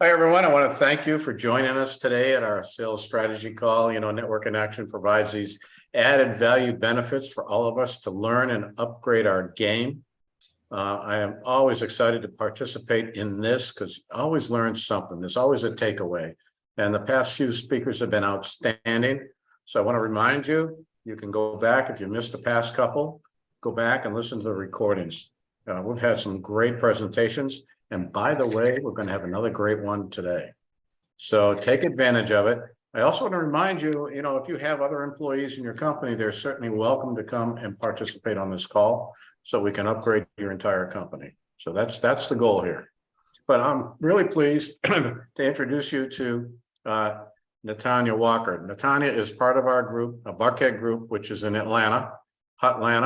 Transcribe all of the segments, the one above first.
Hi, everyone. I want to thank you for joining us today at our sales strategy call. Network in Action provides these added value benefits for all of us to learn and upgrade our game. I am always excited to participate in this because I always learn something. There's always a takeaway. And the past few speakers have been outstanding. So I want to remind you, you can go back if you missed the past couple, go back and listen to the recordings. We've had some great presentations. And by the way, we're going to have another great one today. So take advantage of it. I also want to remind you, if you have other employees in your company, they're certainly welcome to come and participate on this call so we can upgrade your entire company. So that's the goal here. But I'm really pleased to introduce you to Netania Walker. Netania is part of our group, a Buckhead group, which is in Atlanta,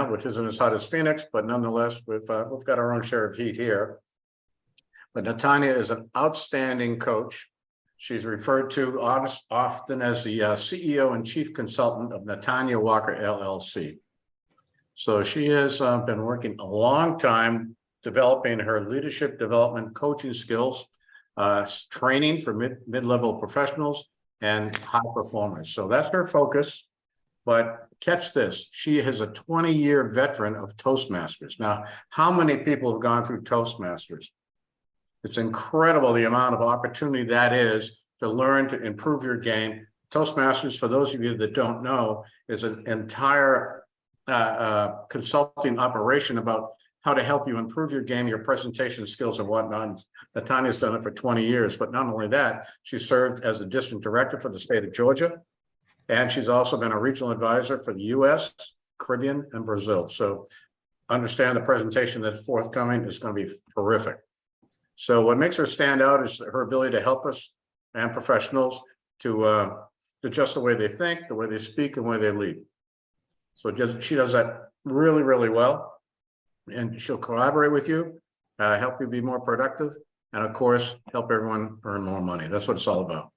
which isn't as hot as Phoenix, but nonetheless, we've got our own share of heat here. But Netania is an outstanding coach. She's referred to often as the CEO and Chief Consultant of Netania Walker, LLC. So she has been working a long time developing her leadership development coaching skills, training for mid-level professionals and high performers. So that's her focus. But catch this, she is a 20-year veteran of Toastmasters. Now, how many people have gone through Toastmasters? It's incredible the amount of opportunity that is to learn to improve your game. Toastmasters, for those of you that don't know, is an entire consulting operation about how to help you improve your game, your presentation skills and whatnot. Netania's done it for 20 years, but not only that, she served as the district director for the state of Georgia. And she's also been a regional advisor for the US, Caribbean, and Brazil. So understand the presentation that's forthcoming is going to be terrific. So what makes her stand out is her ability to help us and professionals to adjust the way they think, the way they speak, and the way they lead. So she does that really, really well. And she'll collaborate with you, help you be more productive, and of course, help everyone earn more money. That's what it's all about.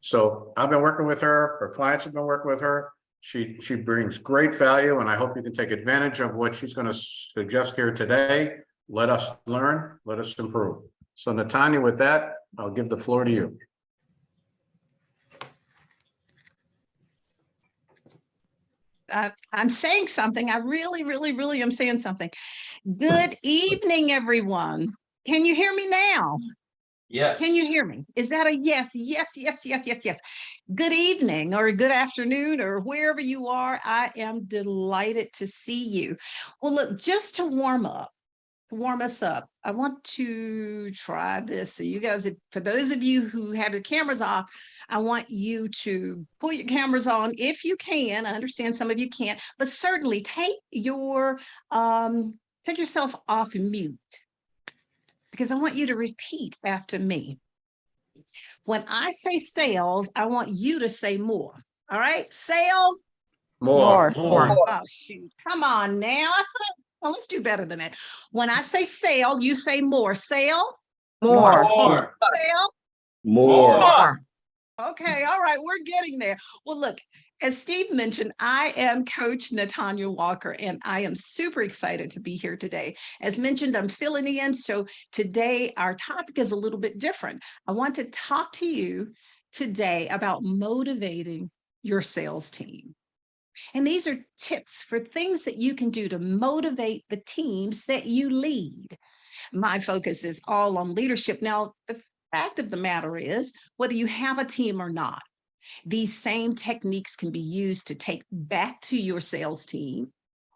So I've been working with her. Her clients have been working with her. She brings great value, and I hope you can take advantage of what she's going to suggest here today. Let us learn, let us improve. So Netania, with that, I'll give the floor to you. I'm saying something. I really am saying something. Good evening, everyone. Can you hear me now? Yes. Can you hear me? Is that a yes? Yes. Good evening or good afternoon or wherever you are. I am delighted to see you. Well, look, just to warm us up, I want to try this. So you guys, for those of you who have your cameras off, I want you to pull your cameras on if you can. I understand some of you can't, but certainly take yourself off mute, because I want you to repeat after me. When I say sales, I want you to say more. All right, sales. More. Oh, shoot. Come on now. Well, let's do better than that. When I say sale, you say more. Sale? More. Sale? More. Okay, all right, we're getting there. Well, look, as Steve mentioned, I am Coach Netania Walker, and I am super excited to be here today. As mentioned, I'm filling in, so today our topic is a little bit different. I want to talk to you today about motivating your sales team. And these are tips for things that you can do to motivate the teams that you lead. My focus is all on leadership. Now, the fact of the matter is, whether you have a team or not, these same techniques can be used to take back to your sales team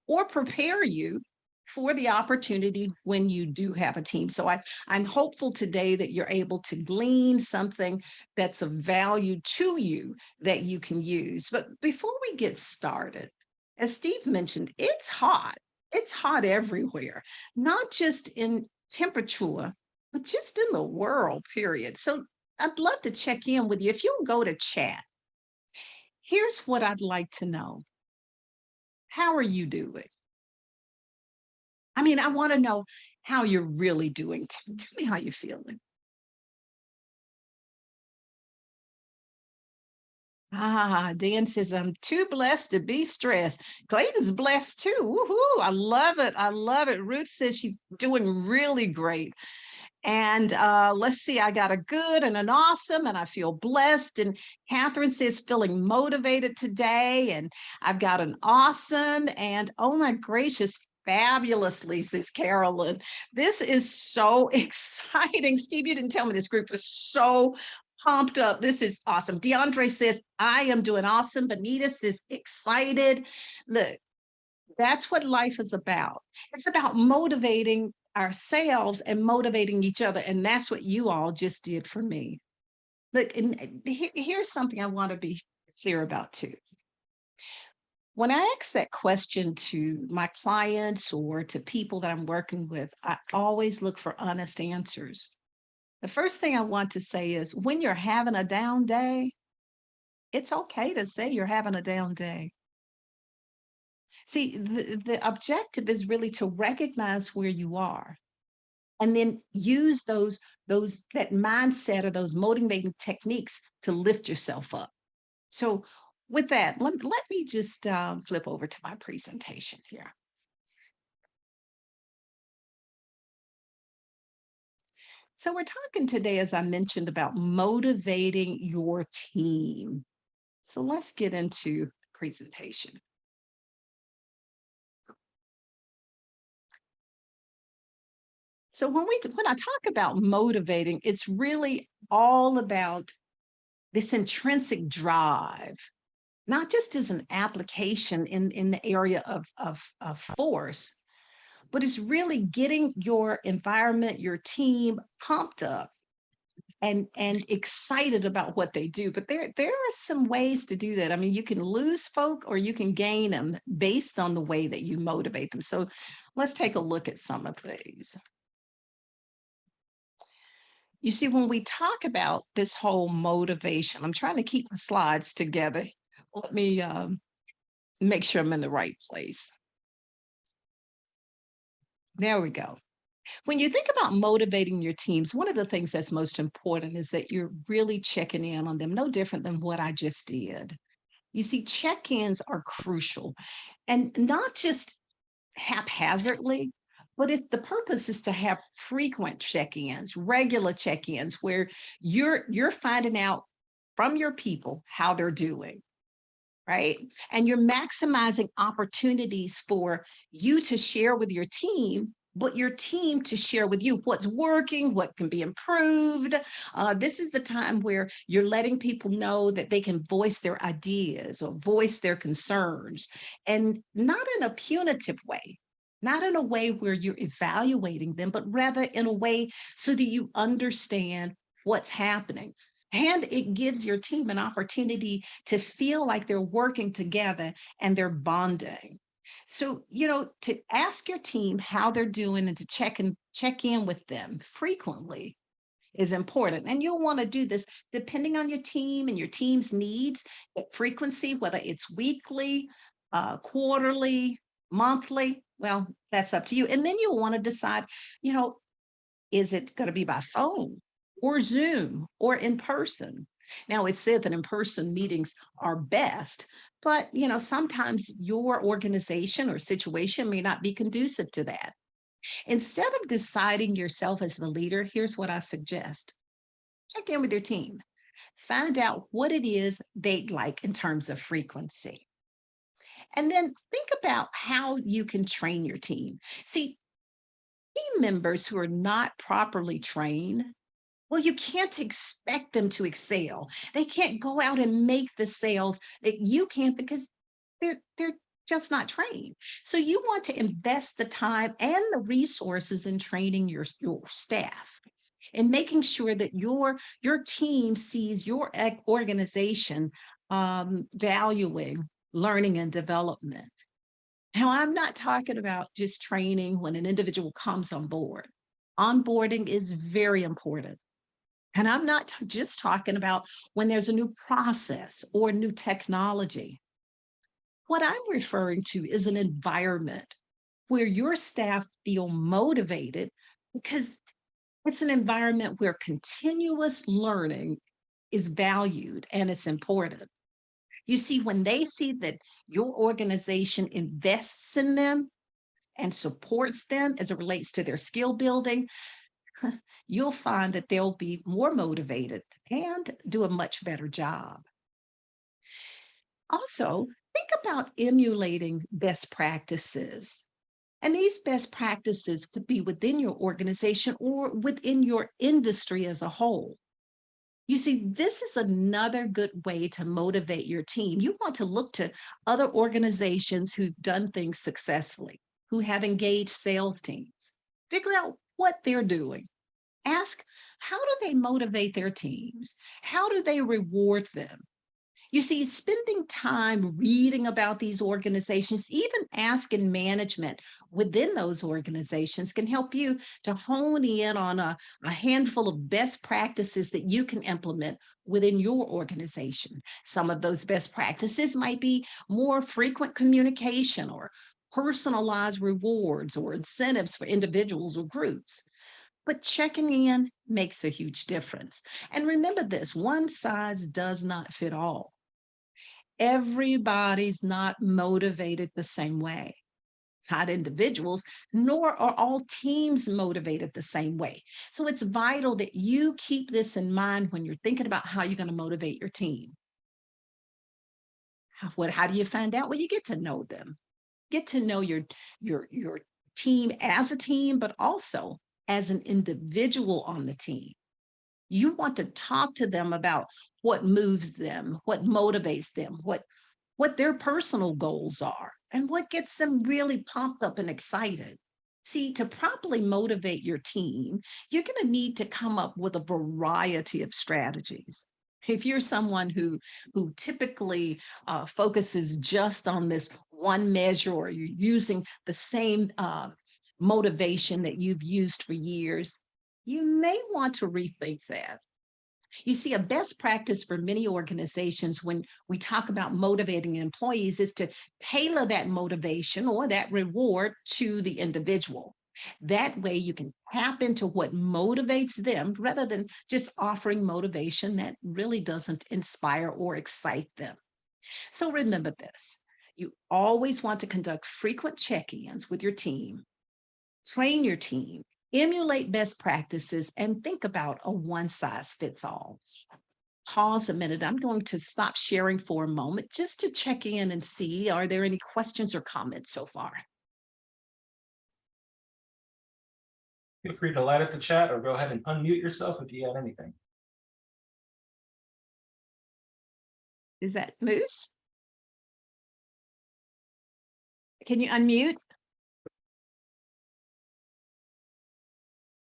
or prepare you for the opportunity when you do have a team. So I'm hopeful today that you're able to glean something that's of value to you that you can use. But before we get started, as Steve mentioned, it's hot. It's hot everywhere, not just in temperature, but just in the world, period. So I'd love to check in with you. If you'll go to chat, here's what I'd like to know. How are you doing? I mean, I want to know how you're really doing. Tell me how you're feeling. Dan says, I'm too blessed to be stressed. Clayton's blessed too. Woohoo. I love it. I love it. Ruth says she's doing really great. And let's see, I got a good and an awesome, and I feel blessed. And Catherine says, feeling motivated today. And I've got an awesome, and oh my gracious, fabulously, says Carolyn. This is so exciting. Steve, you didn't tell me this group was so pumped up. This is awesome. DeAndre says, I am doing awesome. Benita says, excited. Look, that's what life is about. It's about motivating ourselves and motivating each other. And that's what you all just did for me. Look, and here's something I want to be clear about too. When I ask that question to my clients or to people that I'm working with, I always look for honest answers. The first thing I want to say is when you're having a down day, it's okay to say you're having a down day. See, the objective is really to recognize where you are and then use that mindset or those motivating techniques to lift yourself up. So with that, let me just flip over to my presentation here. So we're talking today, as I mentioned, about motivating your team. So let's get into the presentation. So when I talk about motivating, it's really all about this intrinsic drive, not just as an application in the area of force, but it's really getting your environment, your team pumped up and excited about what they do. But there are some ways to do that. I mean, you can lose folk or you can gain them based on the way that you motivate them. So let's take a look at some of these. You see, when we talk about this whole motivation, I'm trying to keep the slides together. Let me make sure I'm in the right place. There we go. When you think about motivating your teams, one of the things that's most important is that you're really checking in on them, no different than what I just did. You see, check-ins are crucial, and not just haphazardly, but if the purpose is to have frequent check-ins, regular check-ins, where you're finding out from your people how they're doing, right? And you're maximizing opportunities for you to share with your team, but your team to share with you what's working, what can be improved. This is the time where you're letting people know that they can voice their ideas or voice their concerns, and not in a punitive way, not in a way where you're evaluating them, but rather in a way so that you understand what's happening. And it gives your team an opportunity to feel like they're working together and they're bonding. So, to ask your team how they're doing and to check in with them frequently is important. And you'll want to do this depending on your team and your team's needs, but frequency, whether it's weekly, quarterly, monthly, well, that's up to you. And then you'll want to decide, is it going to be by phone or Zoom or in person? Now, it's said that in-person meetings are best, but sometimes your organization or situation may not be conducive to that. Instead of deciding yourself as the leader, here's what I suggest. Check in with your team. Find out what it is they'd like in terms of frequency. And then think about how you can train your team. See, team members who are not properly trained, well, you can't expect them to excel. They can't go out and make the sales that you can because they're just not trained. So you want to invest the time and the resources in training your staff and making sure that your team sees your organization valuing learning and development. Now, I'm not talking about just training when an individual comes on board. Onboarding is very important. And I'm not just talking about when there's a new process or new technology. What I'm referring to is an environment where your staff feel motivated because it's an environment where continuous learning is valued and it's important. You see, when they see that your organization invests in them and supports them as it relates to their skill building, you'll find that they'll be more motivated and do a much better job. Also, think about emulating best practices. And these best practices could be within your organization or within your industry as a whole. You see, this is another good way to motivate your team. You want to look to other organizations who've done things successfully, who have engaged sales teams. Figure out what they're doing. Ask, how do they motivate their teams? How do they reward them? You see, spending time reading about these organizations, even asking management within those organizations, can help you to hone in on a handful of best practices that you can implement within your organization. Some of those best practices might be more frequent communication or personalized rewards or incentives for individuals or groups. But checking in makes a huge difference. And remember this, one size does not fit all. Everybody's not motivated the same way, not individuals, nor are all teams motivated the same way. So it's vital that you keep this in mind when you're thinking about how you're going to motivate your team. How do you find out? Well, you get to know them, get to know your team as a team, but also as an individual on the team. You want to talk to them about what moves them, what motivates them, what their personal goals are, and what gets them really pumped up and excited. See, to properly motivate your team, you're going to need to come up with a variety of strategies. If you're someone who typically focuses just on this one measure, or you're using the same motivation that you've used for years, you may want to rethink that. You see, a best practice for many organizations when we talk about motivating employees is to tailor that motivation or that reward to the individual. That way you can tap into what motivates them rather than just offering motivation that really doesn't inspire or excite them. So remember this, you always want to conduct frequent check-ins with your team, train your team, emulate best practices, and think about a one size fits all. Pause a minute. I'm going to stop sharing for a moment just to check in and see, are there any questions or comments so far? Feel free to light up the chat or go ahead and unmute yourself if you have anything. Is that Moose? Can you unmute?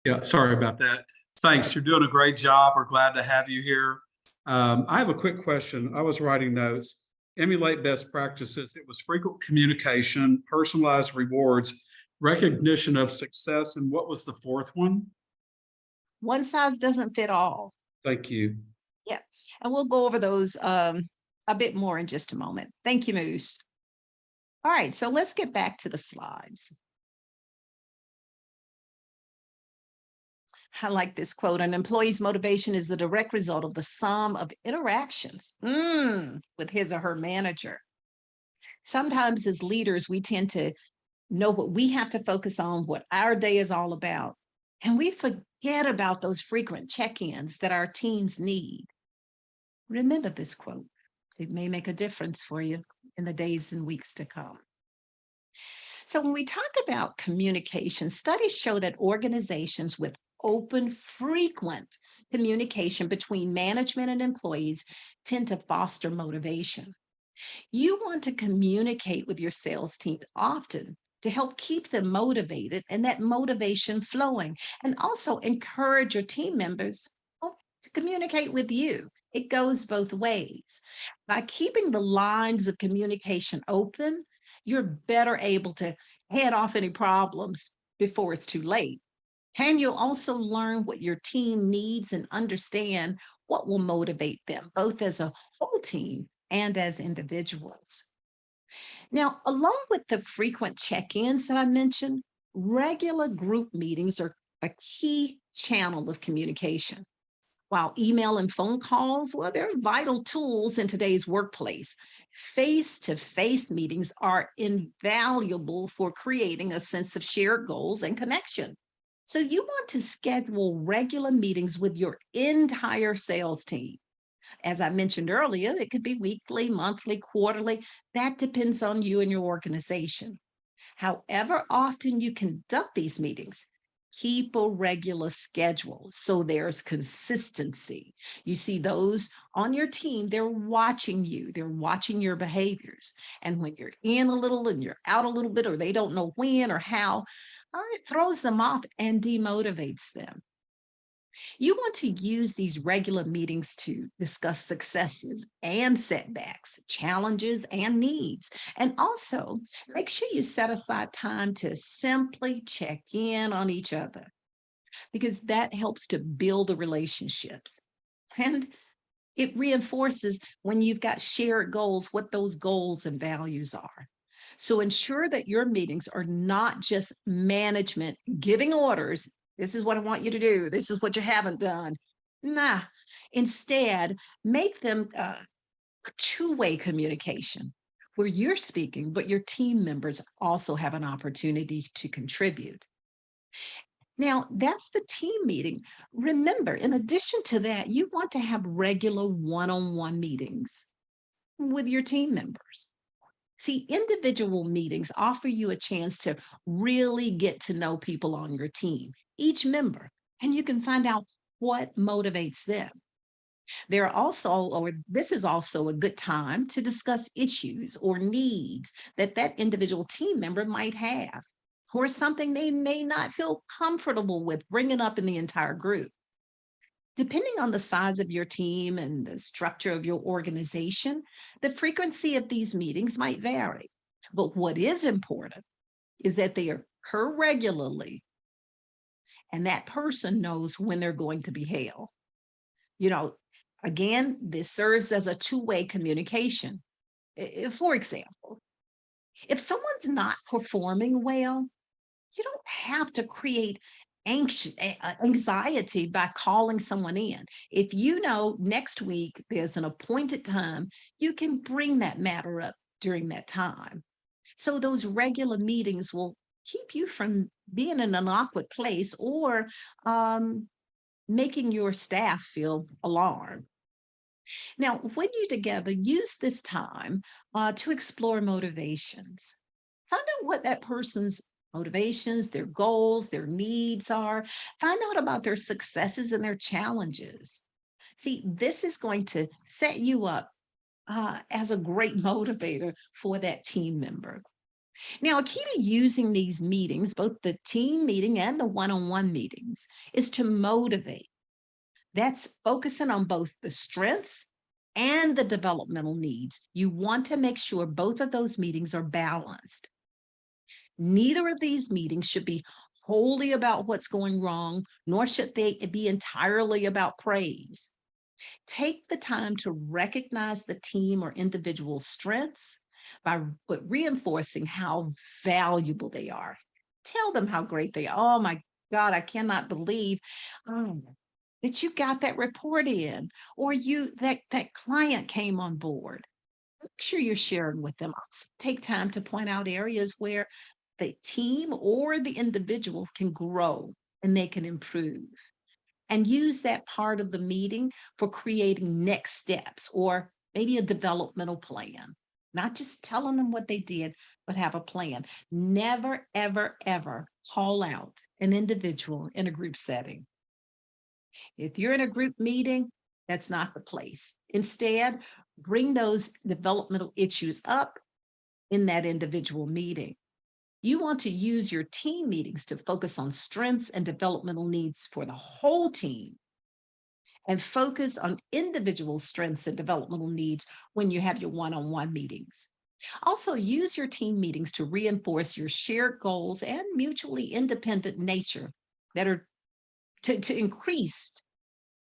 Yeah, sorry about that. Thanks. You're doing a great job. We're glad to have you here. I have a quick question. I was writing notes. Emulate best practices. It was frequent communication, personalized rewards, recognition of success. And what was the fourth one? One size doesn't fit all. Thank you. Yeah, and we'll go over those a bit more in just a moment. Thank you, Moose. All right, so let's get back to the slides. I like this quote, an employee's motivation is the direct result of the sum of interactions with his or her manager. Sometimes as leaders, we tend to know what we have to focus on, what our day is all about. And we forget about those frequent check-ins that our teams need. Remember this quote. It may make a difference for you in the days and weeks to come. So when we talk about communication, studies show that organizations with open, frequent communication between management and employees tend to foster motivation. You want to communicate with your sales team often to help keep them motivated and that motivation flowing, and also encourage your team members to communicate with you. It goes both ways. By keeping the lines of communication open, you're better able to head off any problems before it's too late. And you'll also learn what your team needs and understand what will motivate them, both as a whole team and as individuals. Now, along with the frequent check-ins that I mentioned, regular group meetings are a key channel of communication. While email and phone calls, well, they're vital tools in today's workplace. Face-to-face meetings are invaluable for creating a sense of shared goals and connection. So you want to schedule regular meetings with your entire sales team. As I mentioned earlier, it could be weekly, monthly, quarterly. That depends on you and your organization. However often you conduct these meetings, keep a regular schedule so there's consistency. You see those on your team, they're watching you, they're watching your behaviors. And when you're in a little and you're out a little bit, or they don't know when or how, it throws them off and demotivates them. You want to use these regular meetings to discuss successes and setbacks, challenges and needs. And also make sure you set aside time to simply check in on each other, because that helps to build the relationships. And it reinforces, when you've got shared goals, what those goals and values are. So ensure that your meetings are not just management giving orders. This is what I want you to do. This is what you haven't done. Nah. Instead, make them a two-way communication where you're speaking, but your team members also have an opportunity to contribute. Now, that's the team meeting. Remember, in addition to that, you want to have regular one-on-one meetings with your team members. See, individual meetings offer you a chance to really get to know people on your team, each member, and you can find out what motivates them. There are also, or this is also a good time to discuss issues or needs that that individual team member might have, or something they may not feel comfortable with bringing up in the entire group. Depending on the size of your team and the structure of your organization, the frequency of these meetings might vary. But what is important is that they occur regularly and that person knows when they're going to be held. You know, again, this serves as a two-way communication. For example, if someone's not performing well, you don't have to create anxiety by calling someone in. If you know next week there's an appointed time, you can bring that matter up during that time. So those regular meetings will keep you from being in an awkward place or making your staff feel alarmed. Now, when you together, use this time to explore motivations. Find out what that person's motivations, their goals, their needs are. Find out about their successes and their challenges. See, this is going to set you up as a great motivator for that team member. Now, a key to using these meetings, both the team meeting and the one-on-one meetings, is to motivate. That's focusing on both the strengths and the developmental needs. You want to make sure both of those meetings are balanced. Neither of these meetings should be wholly about what's going wrong, nor should they be entirely about praise. Take the time to recognize the team or individual strengths by reinforcing how valuable they are. Tell them how great they are. Oh my God, I cannot believe that you got that report in, or that client came on board. Make sure you're sharing with them. Also, take time to point out areas where the team or the individual can grow and they can improve. And use that part of the meeting for creating next steps or maybe a developmental plan. Not just telling them what they did, but have a plan. Never, ever, ever call out an individual in a group setting. If you're in a group meeting, that's not the place. Instead, bring those developmental issues up in that individual meeting. You want to use your team meetings to focus on strengths and developmental needs for the whole team, and focus on individual strengths and developmental needs when you have your one-on-one meetings. Also, use your team meetings to reinforce your shared goals and mutually independent nature that are to increase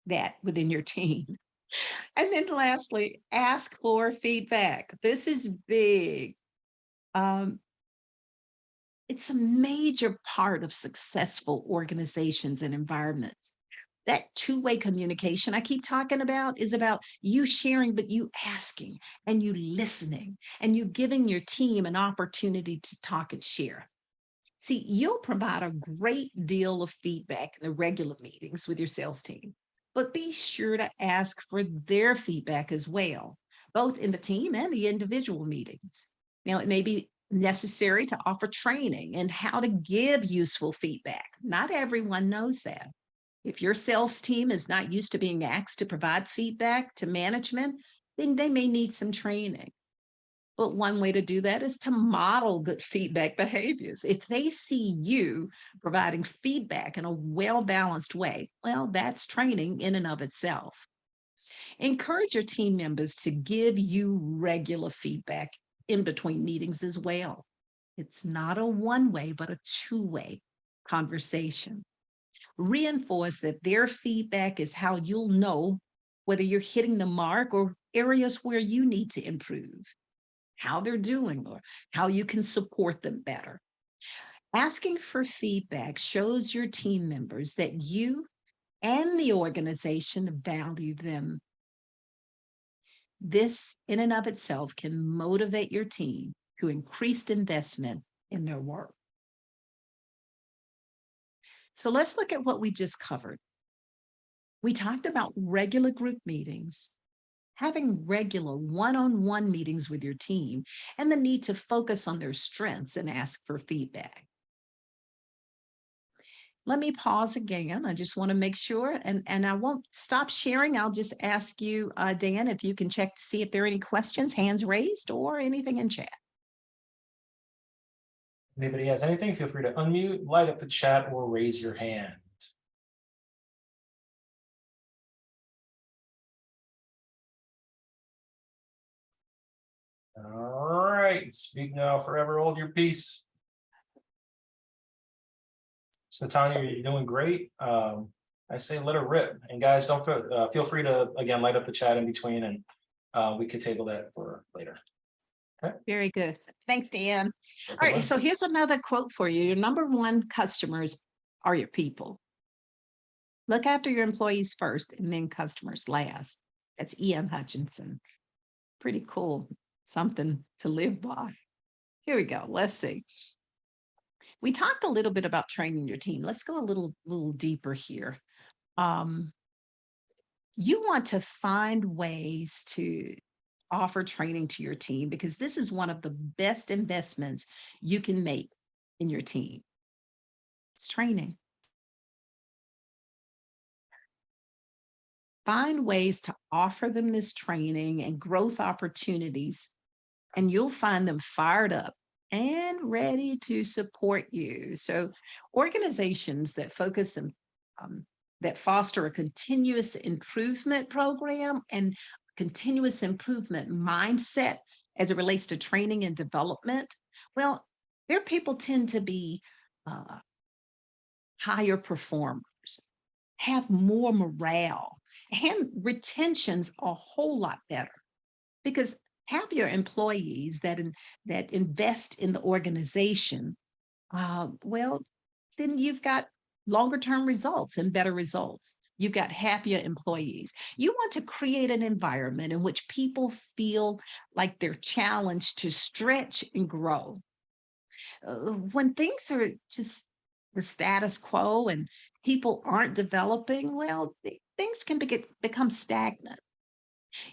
that within your team. And then lastly, ask for feedback. This is big. It's a major part of successful organizations and environments. That two-way communication I keep talking about is about you sharing, but you asking and you listening and you giving your team an opportunity to talk and share. See, you'll provide a great deal of feedback in the regular meetings with your sales team, but be sure to ask for their feedback as well, both in the team and the individual meetings. Now, it may be necessary to offer training and how to give useful feedback. Not everyone knows that. If your sales team is not used to being asked to provide feedback to management, then they may need some training. But one way to do that is to model good feedback behaviors. If they see you providing feedback in a well-balanced way, well, that's training in and of itself. Encourage your team members to give you regular feedback in between meetings as well. It's not a one-way, but a two-way conversation. Reinforce that their feedback is how you'll know whether you're hitting the mark or areas where you need to improve, how they're doing, or how you can support them better. Asking for feedback shows your team members that you and the organization value them. This, in and of itself, can motivate your team to increased investment in their work. So let's look at what we just covered. We talked about regular group meetings, having regular one-on-one meetings with your team, and the need to focus on their strengths and ask for feedback. Let me pause again. I just want to make sure, and I won't stop sharing. I'll just ask you, Dan, if you can check to see if there are any questions, hands raised, or anything in chat. Anybody has anything, feel free to unmute, light up the chat, or raise your hand. All right, speak now, forever hold your peace. Netania, you're doing great. I say let her rip. And guys, don't feel free to, again, light up the chat in between, and we could table that for later. Okay. Very good. Thanks, Dan. All right, so here's another quote for you. Your number one customers are your people. Look after your employees first and then customers last. That's E.M. Hutchinson. Pretty cool. Something to live by. Here we go. Let's see. We talked a little bit about training your team. Let's go a little deeper here. You want to find ways to offer training to your team, because this is one of the best investments you can make in your team. It's training. Find ways to offer them this training and growth opportunities, and you'll find them fired up and ready to support you. So organizations that focus on that foster a continuous improvement program and continuous improvement mindset as it relates to training and development, well, their people tend to be higher performers, have more morale, and retention's a whole lot better, because happier employees that invest in the organization, well, then you've got longer term results and better results. You've got happier employees. You want to create an environment in which people feel like they're challenged to stretch and grow. When things are just the status quo and people aren't developing, well, things can become stagnant.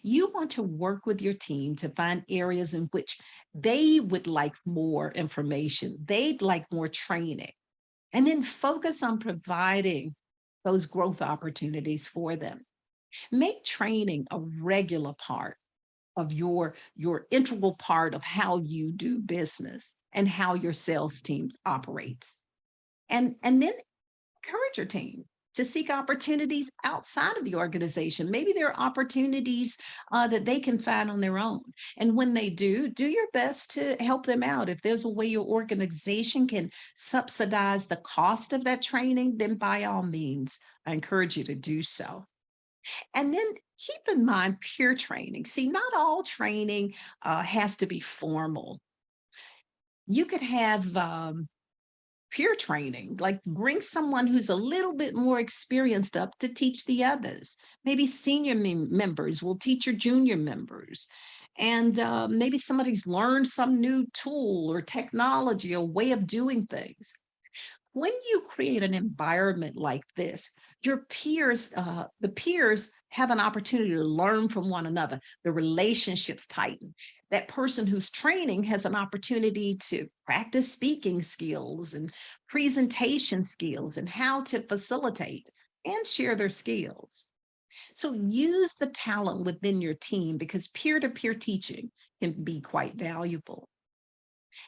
You want to work with your team to find areas in which they would like more information, they'd like more training, and then focus on providing those growth opportunities for them. Make training a regular part of your integral part of how you do business and how your sales teams operates. And then encourage your team to seek opportunities outside of the organization. Maybe there are opportunities that they can find on their own. And when they do your best to help them out. If there's a way your organization can subsidize the cost of that training, then by all means, I encourage you to do so. And then keep in mind peer training. See, not all training has to be formal. You could have peer training, like bring someone who's a little bit more experienced up to teach the others. Maybe senior members will teach your junior members. And maybe somebody's learned some new tool or technology, a way of doing things. When you create an environment like this, the peers have an opportunity to learn from one another. The relationships tighten. That person who's training has an opportunity to practice speaking skills and presentation skills and how to facilitate and share their skills. So use the talent within your team because peer-to-peer teaching can be quite valuable.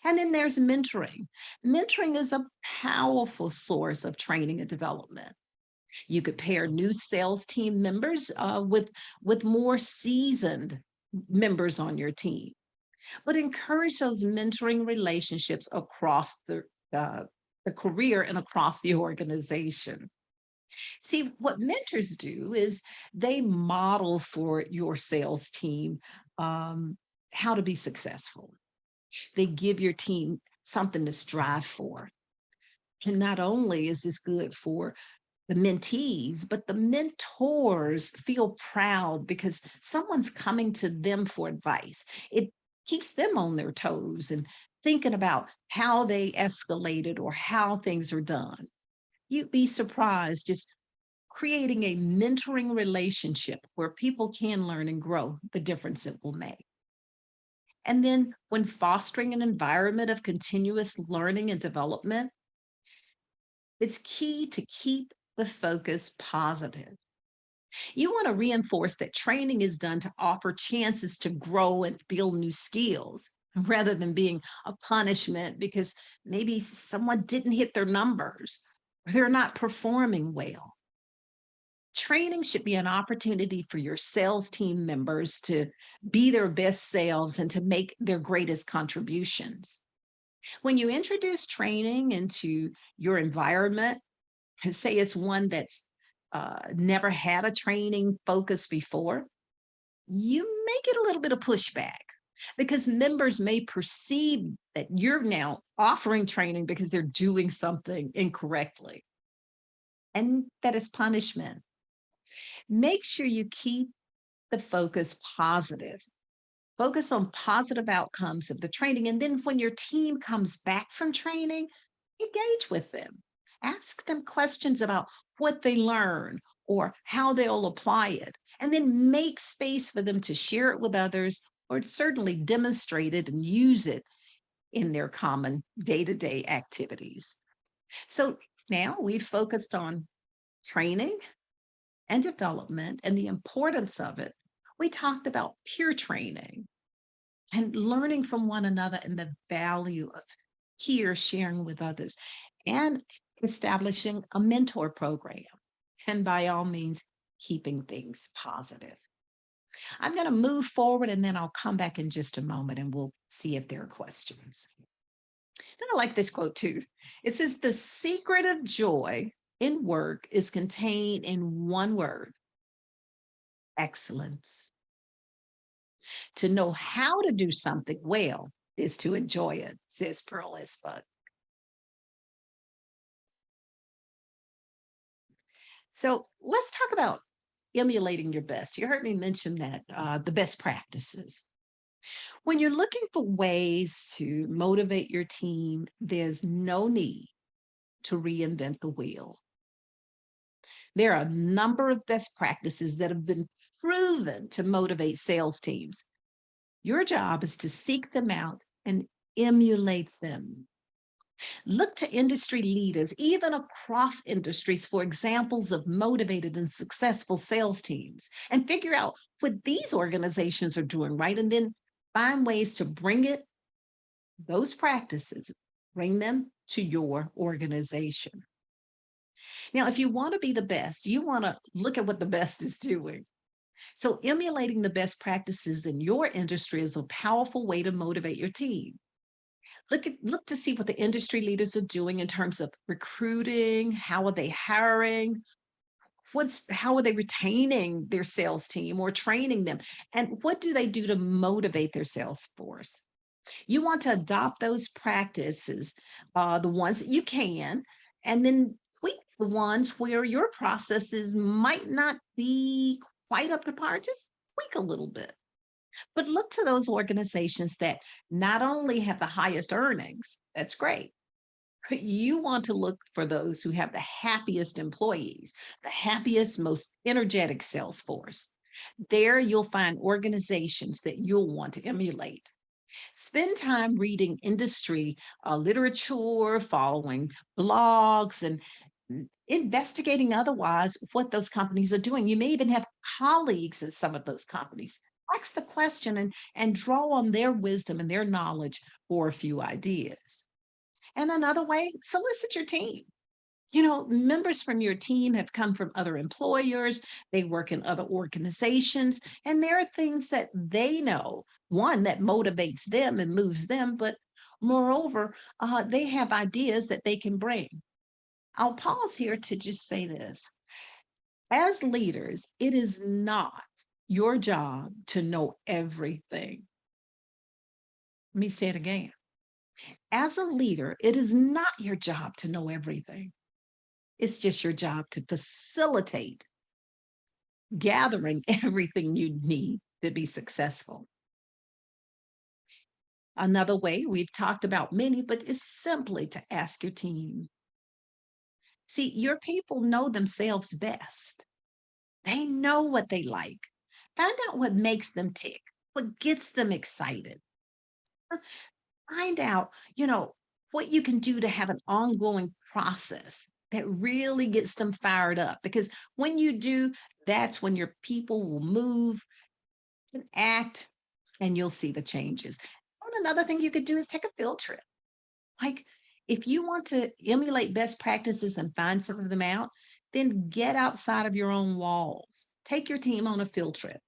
And then there's mentoring. Mentoring is a powerful source of training and development. You could pair new sales team members with more seasoned members on your team, but encourage those mentoring relationships across the career and across the organization. See, what mentors do is they model for your sales team how to be successful. They give your team something to strive for. And not only is this good for the mentees, but the mentors feel proud because someone's coming to them for advice. It keeps them on their toes and thinking about how they escalated or how things are done. You'd be surprised just creating a mentoring relationship where people can learn and grow, the difference it will make. And then when fostering an environment of continuous learning and development, it's key to keep the focus positive. You want to reinforce that training is done to offer chances to grow and build new skills rather than being a punishment because maybe someone didn't hit their numbers or they're not performing well. Training should be an opportunity for your sales team members to be their best selves and to make their greatest contributions. When you introduce training into your environment, and say it's one that's never had a training focus before, you may get a little bit of pushback because members may perceive that you're now offering training because they're doing something incorrectly, and that is punishment. Make sure you keep the focus positive. Focus on positive outcomes of the training. And then when your team comes back from training, engage with them. Ask them questions about what they learn or how they'll apply it. And then make space for them to share it with others or certainly demonstrate it and use it in their common day-to-day activities. So now we've focused on training and development and the importance of it. We talked about peer training and learning from one another and the value of peer sharing with others and establishing a mentor program. And by all means, keeping things positive. I'm going to move forward and then I'll come back in just a moment and we'll see if there are questions. And I like this quote too. It says, "The secret of joy in work is contained in one word: excellence." To know how to do something well is to enjoy it, says Pearl S. Buck. So let's talk about emulating your best. You heard me mention that the best practices. When you're looking for ways to motivate your team, there's no need to reinvent the wheel. There are a number of best practices that have been proven to motivate sales teams. Your job is to seek them out and emulate them. Look to industry leaders, even across industries, for examples of motivated and successful sales teams, and figure out what these organizations are doing right, and then find ways to those practices, bring them to your organization. Now, if you want to be the best, you want to look at what the best is doing. So emulating the best practices in your industry is a powerful way to motivate your team. Look to see what the industry leaders are doing in terms of recruiting. How are they hiring? How are they retaining their sales team or training them? And what do they do to motivate their sales force? You want to adopt those practices, the ones that you can, and then tweak the ones where your processes might not be quite up to par. Just tweak a little bit. But look to those organizations that not only have the highest earnings, that's great, but you want to look for those who have the happiest employees, the happiest, most energetic sales force. There you'll find organizations that you'll want to emulate. Spend time reading industry literature, following blogs, and investigating otherwise what those companies are doing. You may even have colleagues in some of those companies. Ask the question and draw on their wisdom and their knowledge for a few ideas. And another way, solicit your team. You know, members from your team have come from other employers, they work in other organizations, and there are things that they know, one that motivates them and moves them, but moreover, they have ideas that they can bring. I'll pause here to just say this. As leaders, it is not your job to know everything. Let me say it again. As a leader, it is not your job to know everything. It's just your job to facilitate gathering everything you need to be successful. Another way, we've talked about many, but it's simply to ask your team. See, your people know themselves best. They know what they like. Find out what makes them tick, what gets them excited. Find out, what you can do to have an ongoing process that really gets them fired up. Because when you do, that's when your people will move and act, and you'll see the changes. And another thing you could do is take a field trip. Like, if you want to emulate best practices and find some of them out, then get outside of your own walls. Take your team on a field trip.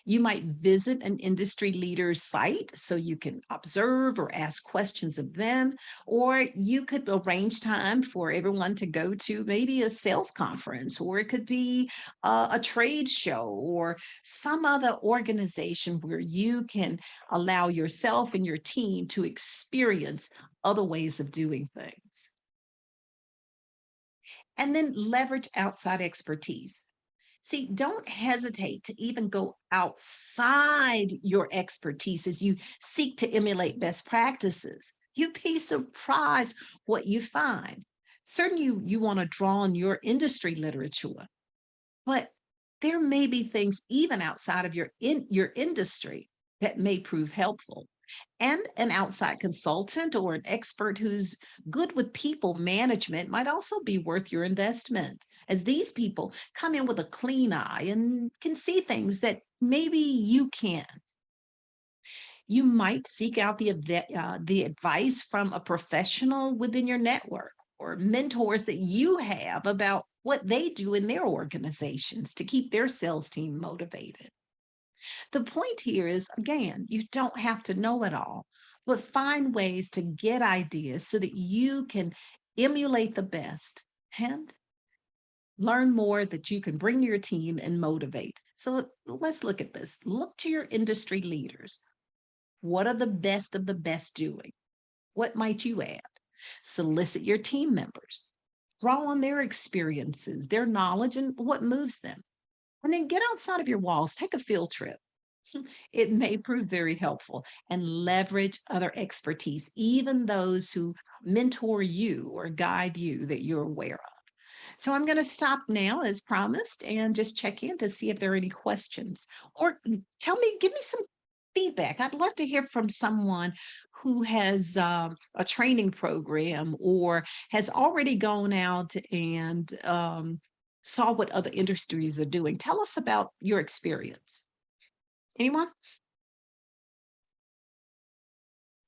You might visit an industry leader's site so you can observe or ask questions of them, or you could arrange time for everyone to go to maybe a sales conference, or it could be a trade show or some other organization where you can allow yourself and your team to experience other ways of doing things. And then leverage outside expertise. See, don't hesitate to even go outside your expertise as you seek to emulate best practices. You'd be surprised what you find. Certainly, you want to draw on your industry literature, but there may be things even outside of your industry that may prove helpful. And an outside consultant or an expert who's good with people management might also be worth your investment, as these people come in with a clean eye and can see things that maybe you can't. You might seek out the advice from a professional within your network or mentors that you have about what they do in their organizations to keep their sales team motivated. The point here is, again, you don't have to know it all, but find ways to get ideas so that you can emulate the best and learn more that you can bring to your team and motivate. So let's look at this. Look to your industry leaders. What are the best of the best doing? What might you add? Solicit your team members. Draw on their experiences, their knowledge, and what moves them. And then get outside of your walls, take a field trip. It may prove very helpful, and leverage other expertise, even those who mentor you or guide you that you're aware of. So I'm going to stop now as promised and just check in to see if there are any questions, or give me some feedback. I'd love to hear from someone who has a training program or has already gone out and saw what other industries are doing. Tell us about your experience. Anyone?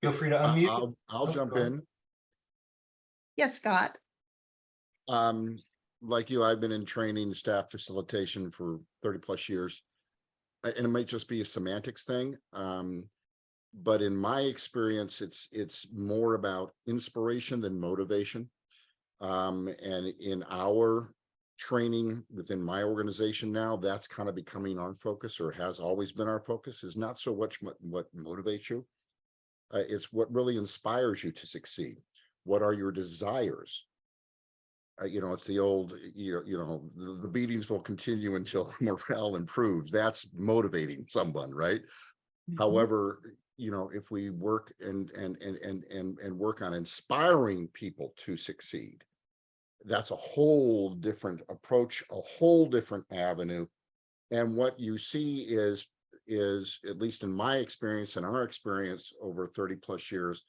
Feel free to unmute. I'll Oh, jump go ahead. in. Yes, Scott. Like you, I've been in training staff facilitation for 30 plus years. And it might just be a semantics thing. But in my experience, it's more about inspiration than motivation. And in our training within my organization now, that's kind of becoming our focus, or has always been our focus, is not so much what motivates you. It's what really inspires you to succeed. What are your desires? It's the old, the beatings will continue until morale improves. That's motivating someone, right? Mhm. However, if we work and work on inspiring people to succeed, that's a whole different approach, a whole different avenue. And what you see is at least in my experience and our experience over 30 plus years,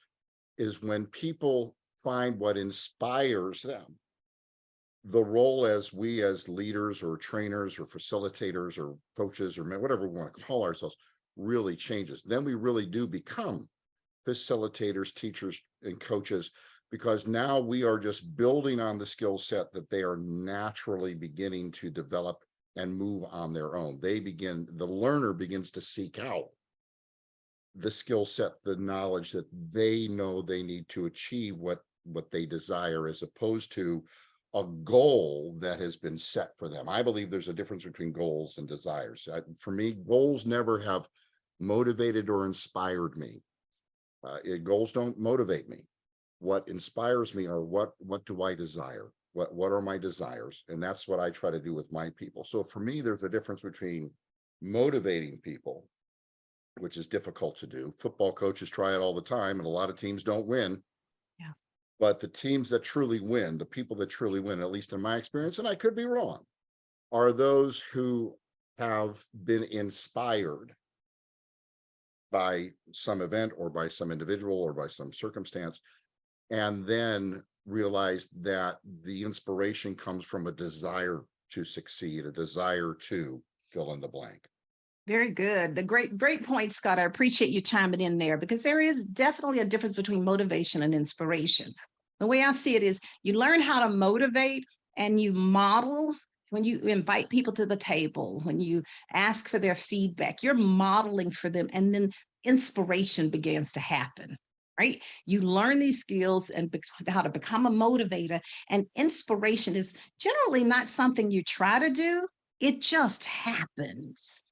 is when people find what inspires them, the role as leaders or trainers or facilitators or coaches or whatever we want to call ourselves really changes. Then we really do become facilitators, teachers, and coaches, because now we are just building on the skill set that they are naturally beginning to develop and move on their own. The learner begins to seek out the skill set, the knowledge that they know they need to achieve what they desire, as opposed to a goal that has been set for them. I believe there's a difference between goals and desires. For me, goals never have motivated or inspired me. Goals don't motivate me. What inspires me are what do I desire? What are my desires? And that's what I try to do with my people. So for me, there's a difference between motivating people, which is difficult to do. Football coaches try it all the time, and a lot of teams don't win. Yeah. But the teams that truly win, the people that truly win, at least in my experience, and I could be wrong, are those who have been inspired by some event or by some individual or by some circumstance, and then realize that the inspiration comes from a desire to succeed, a desire to fill in the blank. Very good. The great point, Scott. I appreciate you chiming in there, because there is definitely a difference between motivation and inspiration. The way I see it is you learn how to motivate and you model when you invite people to the table, when you ask for their feedback, you're modeling for them, and then inspiration begins to happen. Right? You learn these skills and how to become a motivator, and inspiration is generally not something you try to do. It just happens.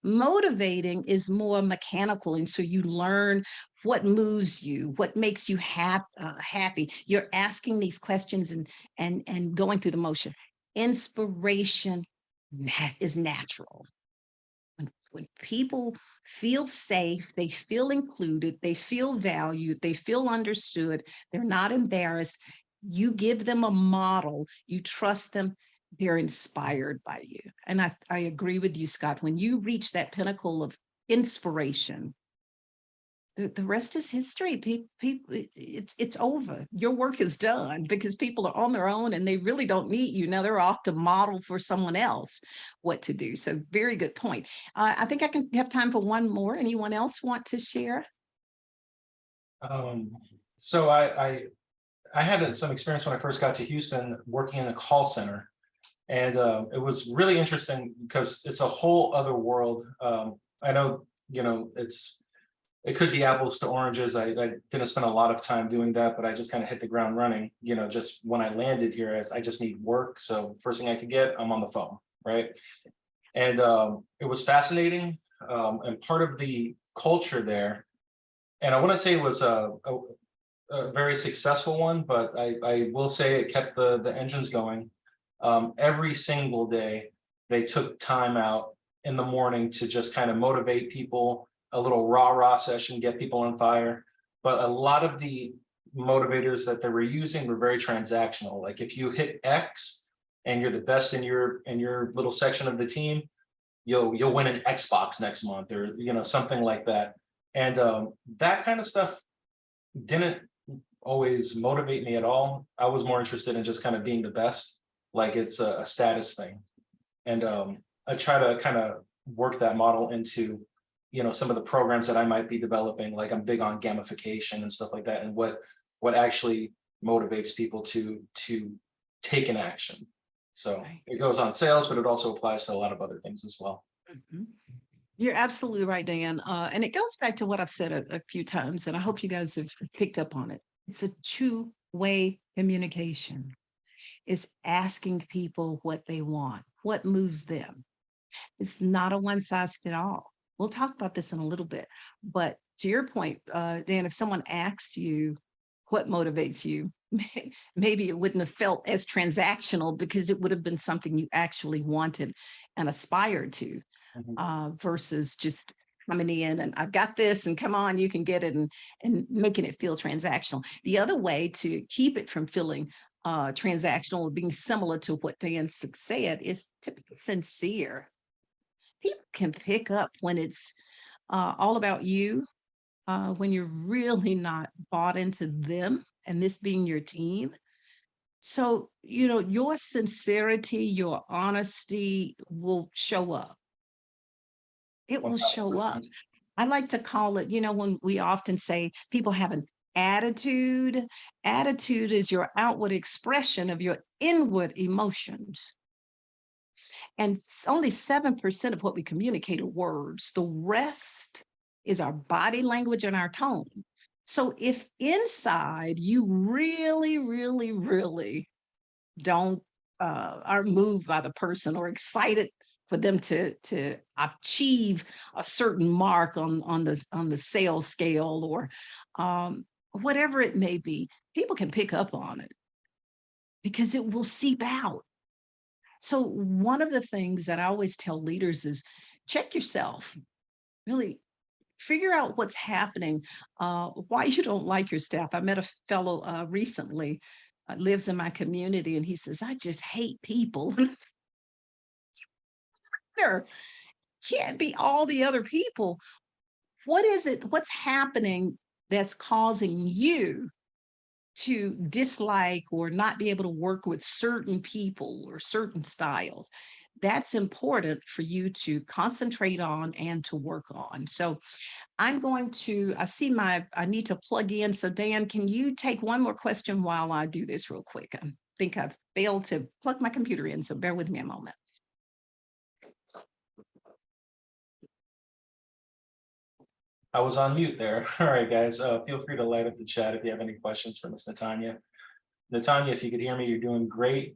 Motivating is more mechanical, and so you learn what moves you, what makes you happy. You're asking these questions and going through the motion. Inspiration is natural. When people feel safe, they feel included, they feel valued, they feel understood, they're not embarrassed. You give them a model, you trust them, they're inspired by you. And I agree with you, Scott. When you reach that pinnacle of inspiration, the rest is history. It's over. Your work is done, because people are on their own and they really don't need you. Now they're off to model for someone else what to do. So very good point. I think I can have time for one more. Anyone else want to share? So I had some experience when I first got to Houston working in a call center, and it was really interesting because it's a whole other world. I know, it could be apples to oranges. I didn't spend a lot of time doing that, but I just kind of hit the ground running. Just when I landed here, I just need work. So first thing I could get, I'm on the phone, right? And it was fascinating, and part of the culture there. And I want to say it was a very successful one, but I will say it kept the engines going. Every single day, they took time out in the morning to just kind of motivate people, a little rah-rah session, get people on fire. But a lot of the motivators that they were using were very transactional. Like if you hit X and you're the best in your little section of the team, you'll win an Xbox next month, or something like that. And that kind of stuff didn't always motivate me at all. I was more interested in just kind of being the best, like it's a status thing. And I try to kind of work that model into some of the programs that I might be developing. Like I'm big on gamification and stuff like that, and what actually motivates people to take an action. So Right. it goes on sales, but it also applies to a lot of other things as well. Mhm. You're absolutely right, Dan. And it goes back to what I've said a few times, and I hope you guys have picked up on it. It's a two-way communication. It's asking people what they want, what moves them. It's not a one size fit all. We'll talk about this in a little bit. But to your point, Dan, if someone asked you what motivates you, maybe it wouldn't have felt as transactional, because it would have been something you actually wanted and aspired to, Mhm. versus just coming in and I've got this and come on, you can get it, and making it feel transactional. The other way to keep it from feeling transactional or being similar to what Dan said is to be sincere. People can pick up when it's all about you, when you're really not bought into them and this being your team. So, your sincerity, your honesty will show up. It will show up. 1,000%. I like to call it, when we often say people have an attitude, attitude is your outward expression of your inward emotions. And only 7% of what we communicate are words. The rest is our body language and our tone. So if inside you really, really, really don't are moved by the person or excited for them to achieve a certain mark on the sales scale, or whatever it may be, people can pick up on it because it will seep out. So one of the things that I always tell leaders is check yourself, really figure out what's happening, why you don't like your staff. I met a fellow recently, lives in my community, and he says, I just hate people. There can't be all the other people. What is it? What's happening that's causing you to dislike or not be able to work with certain people or certain styles? That's important for you to concentrate on and to work on. So I'm going to, I need to plug in. So Dan, can you take one more question while I do this real quick? I think I've failed to plug my computer in, so bear with me a moment. I was on mute there. All right, guys, feel free to light up the chat if you have any questions for Ms. Netania. Netania, if you could hear me, you're doing great.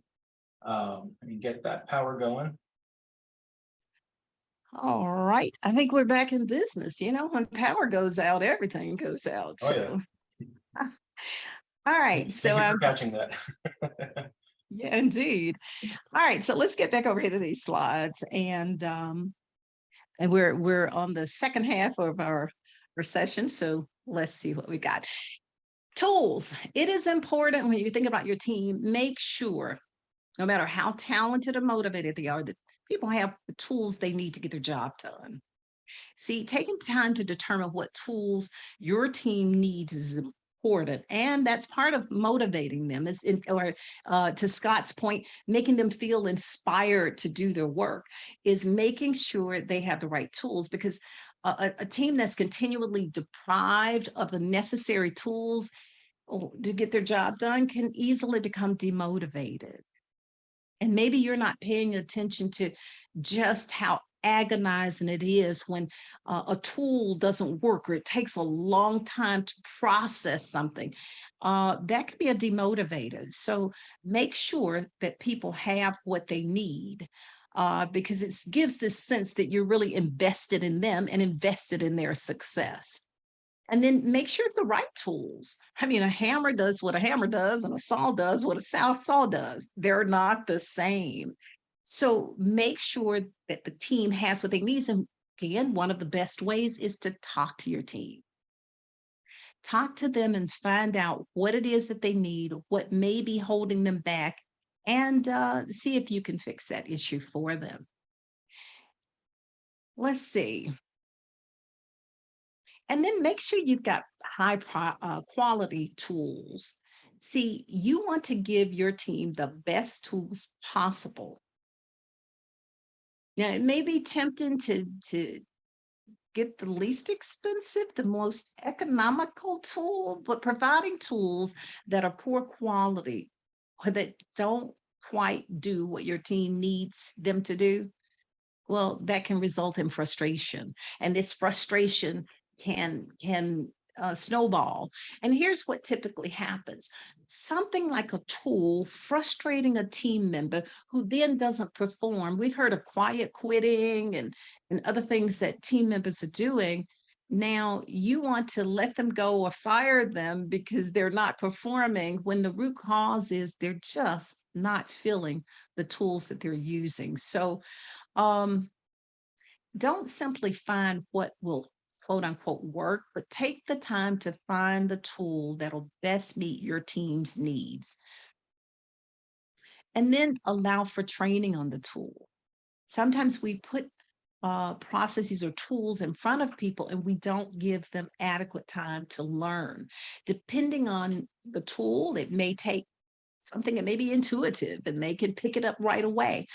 And get that power going. All right. I think we're back in business. When power goes out, everything goes out. Oh, yeah. So, all right. Thank So you I'm for catching that. Yeah, indeed. All right. So let's get back over here to these slides. And we're on the second half of our session. So let's see what we got. Tools. It is important when you think about your team, make sure, no matter how talented or motivated they are, that people have the tools they need to get their job done. See, taking time to determine what tools your team needs is important, and that's part of motivating them. To Scott's point, making them feel inspired to do their work is making sure they have the right tools, because a team that's continually deprived of the necessary tools to get their job done can easily become demotivated. And maybe you're not paying attention to just how agonizing it is when a tool doesn't work, or it takes a long time to process something. That could be a demotivator. So make sure that people have what they need, because it gives this sense that you're really invested in them and invested in their success. And then make sure it's the right tools. I mean, a hammer does what a hammer does, and a saw does what a saw does. They're not the same. So make sure that the team has what they need. And again, one of the best ways is to talk to your team. Talk to them and find out what it is that they need, what may be holding them back, and see if you can fix that issue for them. Let's see. And then make sure you've got high quality tools. See, you want to give your team the best tools possible. Now, it may be tempting to get the least expensive, the most economical tool, but providing tools that are poor quality or that don't quite do what your team needs them to do, well, that can result in frustration. And this frustration can snowball. And here's what typically happens. Something like a tool frustrating a team member who then doesn't perform. We've heard of quiet quitting and other things that team members are doing. Now you want to let them go or fire them because they're not performing, when the root cause is they're just not feeling the tools that they're using. So Don't simply find what will quote unquote work, but take the time to find the tool that'll best meet your team's needs. And then allow for training on the tool. Sometimes we put processes or tools in front of people and we don't give them adequate time to learn. Depending on the tool, it may take something that may be intuitive and they can pick it up right away.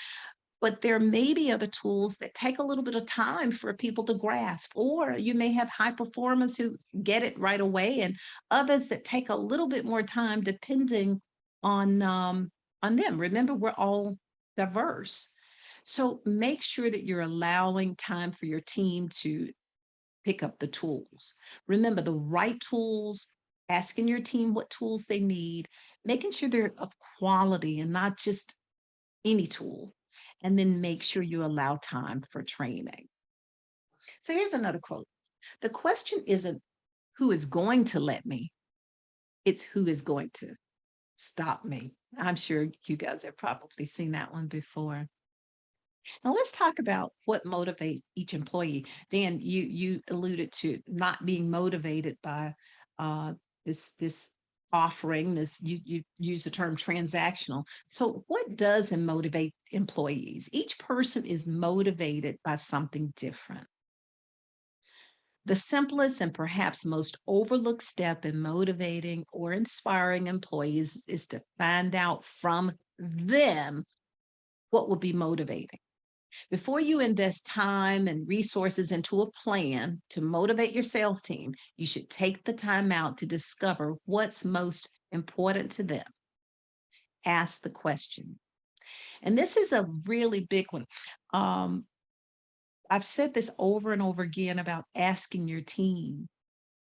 But there may be other tools that take a little bit of time for people to grasp, or you may have high performers who get it right away, and others that take a little bit more time, depending on them. Remember, we're all diverse, so make sure that you're allowing time for your team to pick up the tools. Remember, the right tools. Asking your team what tools they need, making sure they're of quality and not just any tool, and then make sure you allow time for training. So here's another quote. The question isn't who is going to let me, it's who is going to stop me. I'm sure you guys have probably seen that one before. Now let's talk about what motivates each employee. Dan, you alluded to not being motivated by uh, this offering. This you use the term transactional. So what does motivate employees? Each person is motivated by something different. The simplest and perhaps most overlooked step in motivating or inspiring employees is to find out from them what will be motivating. Before you invest time and resources into a plan to motivate your sales team, you should take the time out to discover what's most important to them. Ask the question. And this is a really big one. Um, I've said this over and over again about asking your team.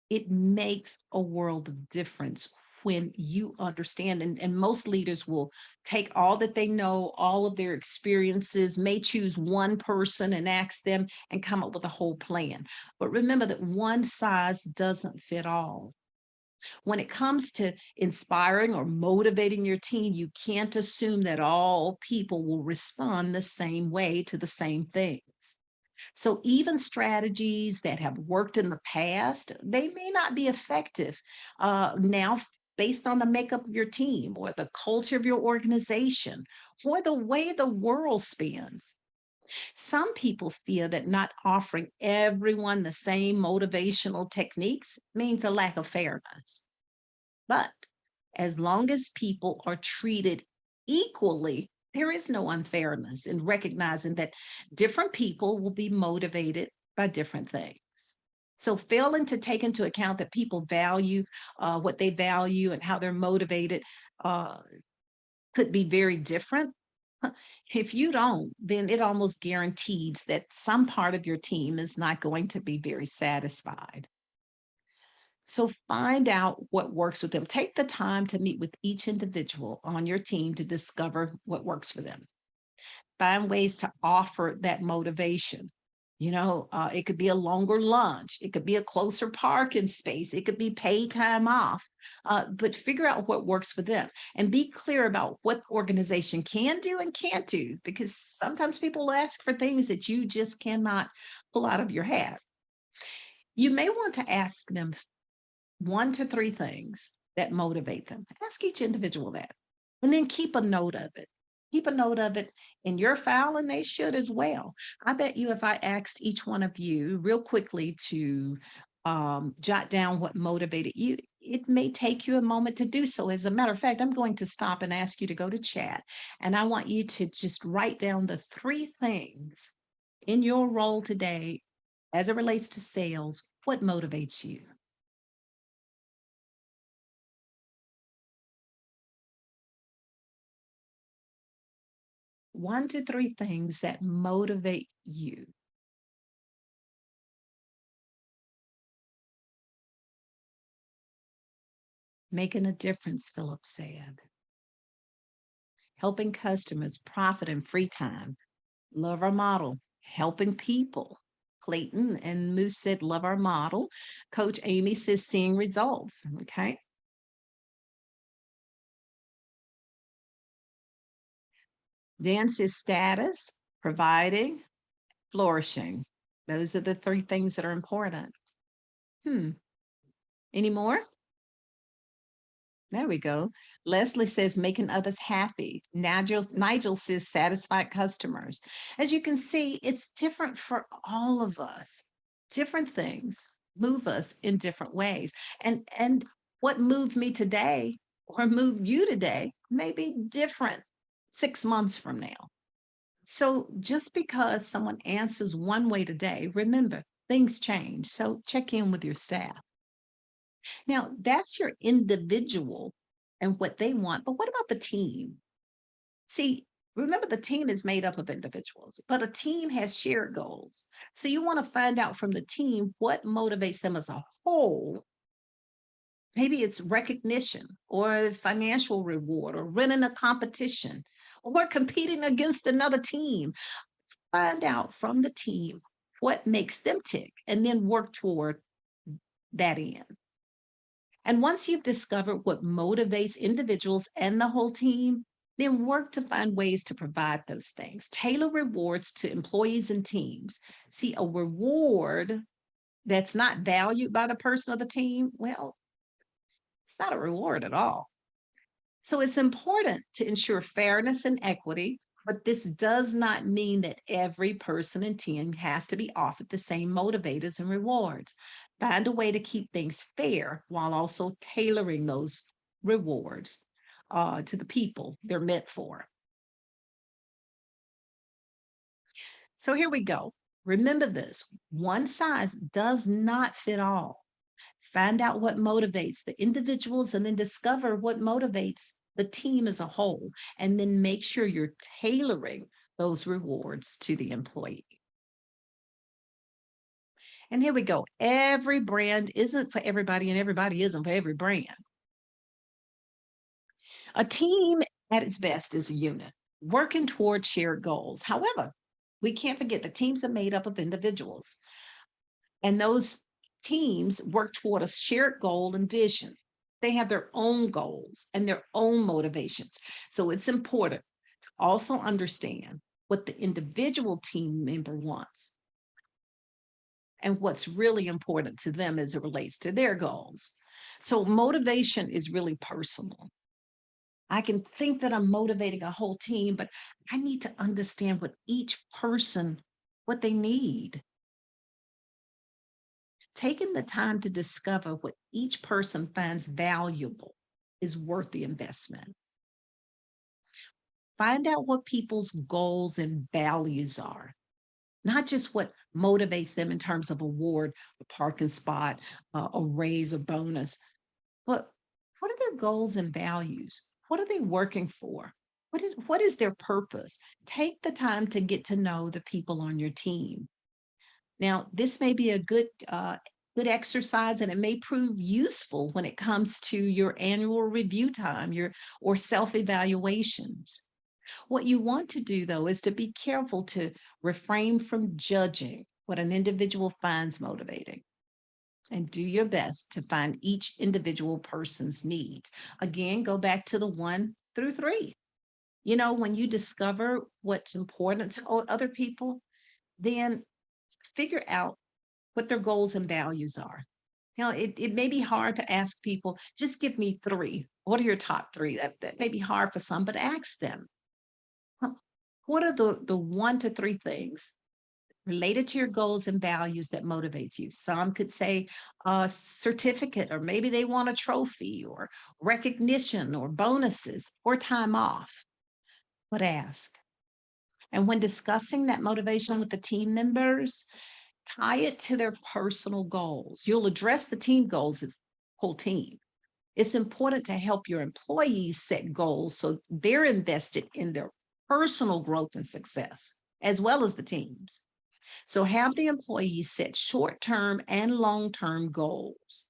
It makes a world of difference when you understand, and most leaders will take all that they know, all of their experiences, may choose one person and ask them and come up with a whole plan. But remember that one size doesn't fit all. When it comes to inspiring or motivating your team, you can't assume that all people will respond the same way to the same things. So even strategies that have worked in the past, they may not be effective now based on the makeup of your team or the culture of your organization or the way the world spins. Some people fear that not offering everyone the same motivational techniques means a lack of fairness. But as long as people are treated equally, there is no unfairness in recognizing that different people will be motivated by different things. So, failing to take into account that people value what they value and how they're motivated uh, could be very different. If you don't, then it almost guarantees that some part of your team is not going to be very satisfied. So find out what works with them. Take the time to meet with each individual on your team to discover what works for them. Find ways to offer that motivation. It could be a longer lunch, it could be a closer parking space, it could be paid time off. But figure out what works for them and be clear about what the organization can do and can't do, because sometimes people ask for things that you just cannot pull out of your hat. You may want to ask them 1 to 3 things that motivate them. Ask each individual that. And then keep a note of it. Keep a note of it in your file, and they should as well. I bet you if I asked each one of you real quickly to jot down what motivated you, it may take you a moment to do so. As a matter of fact, I'm going to stop and ask you to go to chat. And I want you to just write down the 3 things in your role today as it relates to sales. What motivates you? 1 to 3 things that motivate you. Making a difference, Philip said. Helping customers profit in free time. Love our model. Helping people. Clayton and Moose said, love our model. Coach Amy says, seeing results. Okay. Dan says, status, providing, flourishing. Those are the three things that are important. Any more? There we go. Leslie says making others happy. Nigel says satisfied customers. As you can see, it's different for all of us. Different things move us in different ways. And what moved me today or moved you today may be different 6 months from now. So just because someone answers one way today, remember, things change. So check in with your staff. Now, that's your individual and what they want, but what about the team? See, remember the team is made up of individuals, but a team has shared goals. So you want to find out from the team what motivates them as a whole. Maybe it's recognition or financial reward or winning a competition or competing against another team. Find out from the team what makes them tick and then work toward that end. And once you've discovered what motivates individuals and the whole team, then work to find ways to provide those things. Tailor rewards to employees and teams. See, a reward that's not valued by the person of the team, well, it's not a reward at all. So it's important to ensure fairness and equity, but this does not mean that every person and team has to be offered the same motivators and rewards. Find a way to keep things fair while also tailoring those rewards to the people they're meant for. So here we go. Remember this, one size does not fit all. Find out what motivates the individuals and then discover what motivates the team as a whole. And then make sure you're tailoring those rewards to the employee. And here we go. Every brand isn't for everybody and everybody isn't for every brand. A team at its best is a unit working toward shared goals. However, we can't forget that teams are made up of individuals. And those teams work toward a shared goal and vision. They have their own goals and their own motivations. So it's important to also understand what the individual team member wants and what's really important to them as it relates to their goals. So motivation is really personal. I can think that I'm motivating a whole team, but I need to understand what each person, what they need. Taking the time to discover what each person finds valuable is worth the investment. Find out what people's goals and values are, not just what motivates them in terms of award, a parking spot, a raise, a bonus, but what are their goals and values? What are they working for? What is their purpose? Take the time to get to know the people on your team. Now, this may be a good exercise, and it may prove useful when it comes to your annual review time, or self-evaluations. What you want to do, though, is to be careful to refrain from judging what an individual finds motivating, and do your best to find each individual person's needs. Again, go back to the 1 through 3. You know, when you discover what's important to other people, then figure out what their goals and values are. You know, it may be hard to ask people, just give me 3. What are your top 3? That may be hard for some, but ask them, what are the 1 to 3 things related to your goals and values that motivates you? Some could say a certificate, or maybe they want a trophy or recognition or bonuses or time off. But ask. And when discussing that motivation with the team members, tie it to their personal goals. You'll address the team goals as whole team. It's important to help your employees set goals so they're invested in their personal growth and success, as well as the teams. So have the employees set short-term and long-term goals.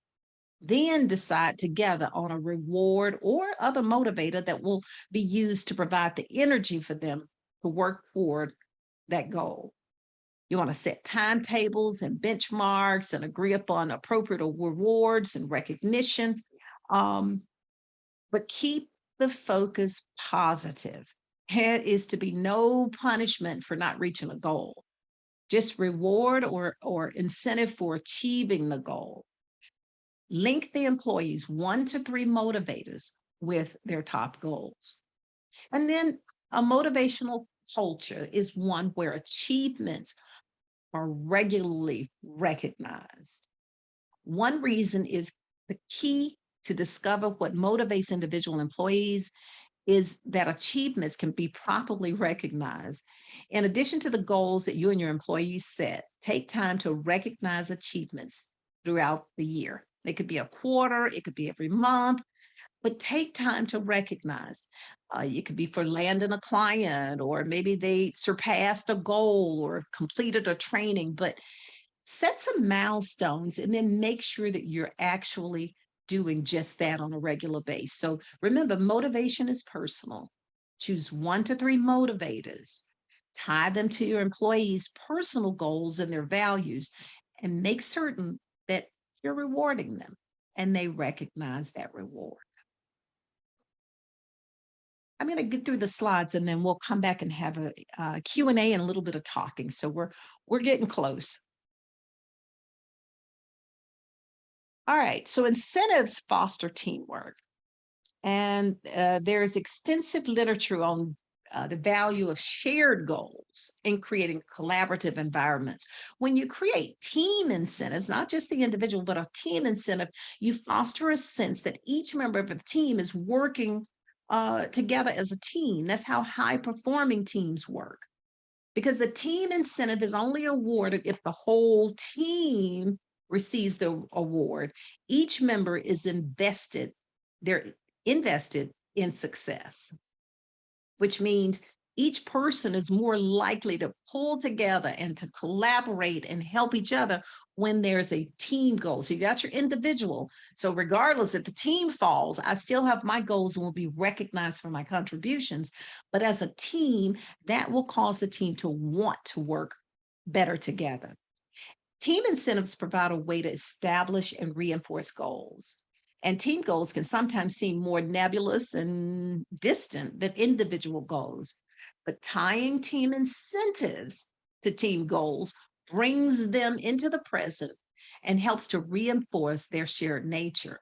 Then decide together on a reward or other motivator that will be used to provide the energy for them to work toward that goal. You want to set timetables and benchmarks and agree upon appropriate rewards and recognition. But keep the focus positive. There is to be no punishment for not reaching a goal. just reward or incentive for achieving the goal. Link the employees 1 to 3 motivators with their top goals. And then a motivational culture is one where achievements are regularly recognized. One reason is the key to discover what motivates individual employees is that achievements can be properly recognized. In addition to the goals that you and your employees set, take time to recognize achievements throughout the year. It could be a quarter, it could be every month, but take time to recognize. It could be for landing a client, or maybe they surpassed a goal or completed a training, but set some milestones and then make sure that you're actually doing just that on a regular basis. So remember, motivation is personal. Choose 1 to 3 motivators, tie them to your employees' personal goals and their values, and make certain that you're rewarding them and they recognize that reward. I'm going to get through the slides and then we'll come back and have a Q&A and a little bit of talking. So we're getting close. All right, so incentives foster teamwork. And there's extensive literature on the value of shared goals in creating collaborative environments. When you create team incentives, not just the individual, but a team incentive, you foster a sense that each member of the team is working together as a team. That's how high-performing teams work. Because the team incentive is only awarded if the whole team receives the award. Each member is invested, they're invested in success, which means each person is more likely to pull together and to collaborate and help each other when there's a team goal. So you got your individual. So regardless if the team falls, I still have my goals and will be recognized for my contributions. But as a team, that will cause the team to want to work better together. Team incentives provide a way to establish and reinforce goals. And team goals can sometimes seem more nebulous and distant than individual goals. But tying team incentives to team goals brings them into the present and helps to reinforce their shared nature.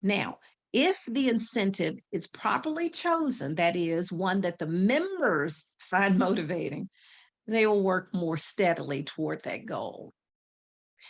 Now, if the incentive is properly chosen, that is, one that the members find motivating, they will work more steadily toward that goal.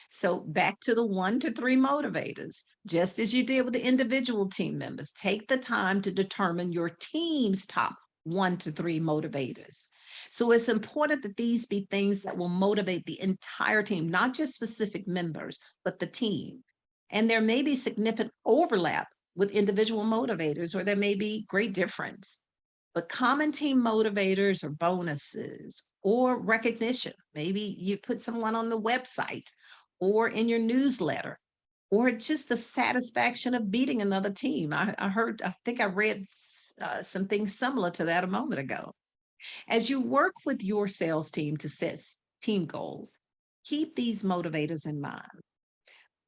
So back to the 1 to 3 motivators, just as you did with the individual team members, take the time to determine your team's top 1 to 3 motivators. So it's important that these be things that will motivate the entire team, not just specific members, but the team. And there may be significant overlap with individual motivators, or there may be great difference. But common team motivators or bonuses or recognition. Maybe you put someone on the website or in your newsletter, or just the satisfaction of beating another team. I think I read some things similar to that a moment ago. As you work with your sales team to set team goals, keep these motivators in mind.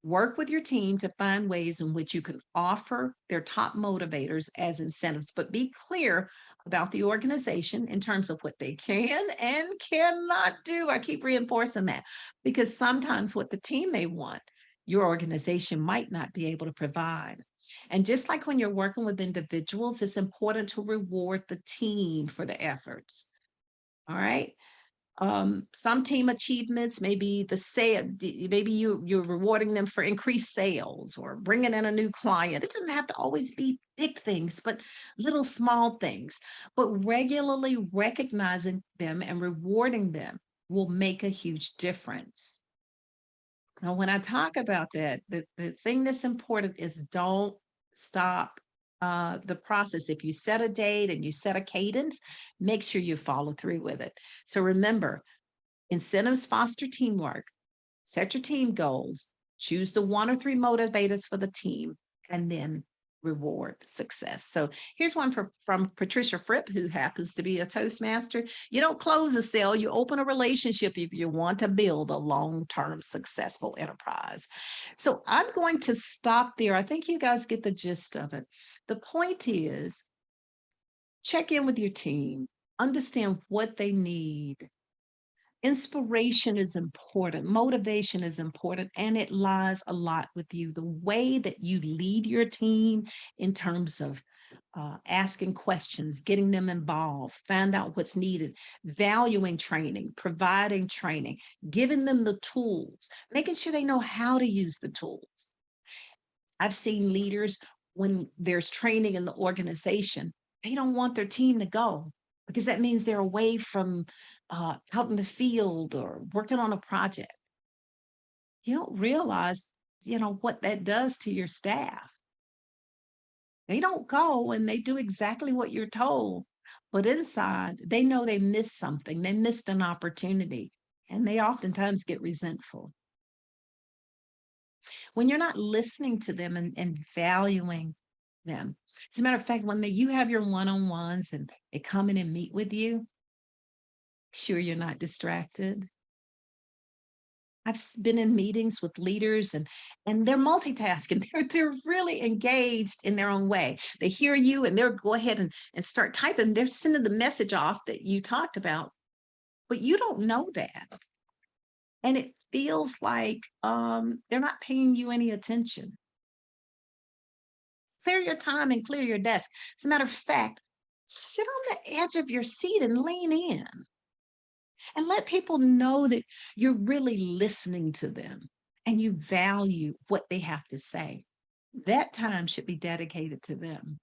Work with your team to find ways in which you can offer their top motivators as incentives, but be clear about the organization in terms of what they can and cannot do. I keep reinforcing that because sometimes what the team may want, your organization might not be able to provide. And just like when you're working with individuals, it's important to reward the team for the efforts. All right. Some team achievements, maybe maybe you're rewarding them for increased sales or bringing in a new client. It doesn't have to always be big things, but little small things. But regularly recognizing them and rewarding them will make a huge difference. Now, when I talk about that, the thing that's important is don't stop the process. If you set a date and you set a cadence, make sure you follow through with it. So remember, incentives foster teamwork. Set your team goals, choose the 1 or 3 motivators for the team, and then reward success. So here's one from Patricia Fripp, who happens to be a Toastmaster. You don't close a sale, you open a relationship if you want to build a long-term successful enterprise. So I'm going to stop there. I think you guys get the gist of it. The point is, check in with your team, understand what they need, Inspiration is important, motivation is important, and it lies a lot with you. The way that you lead your team in terms of asking questions, getting them involved, find out what's needed, valuing training, providing training, giving them the tools, making sure they know how to use the tools. I've seen leaders, when there's training in the organization, they don't want their team to go because that means they're away from out in the field or working on a project. You don't realize, what that does to your staff. They don't go and they do exactly what you're told, but inside they know they missed something, they missed an opportunity, and they oftentimes get resentful. When you're not listening to them and valuing them. As a matter of fact, when you have your one-on-ones and they come in and meet with you, sure you're not distracted. I've been in meetings with leaders and they're multitasking. They're really engaged in their own way. They hear you and they'll go ahead and start typing. They're sending the message off that you talked about, but you don't know that. And it feels like they're not paying you any attention. Clear your time and clear your desk. As a matter of fact, sit on the edge of your seat and lean in. And let people know that you're really listening to them and you value what they have to say. That time should be dedicated to them.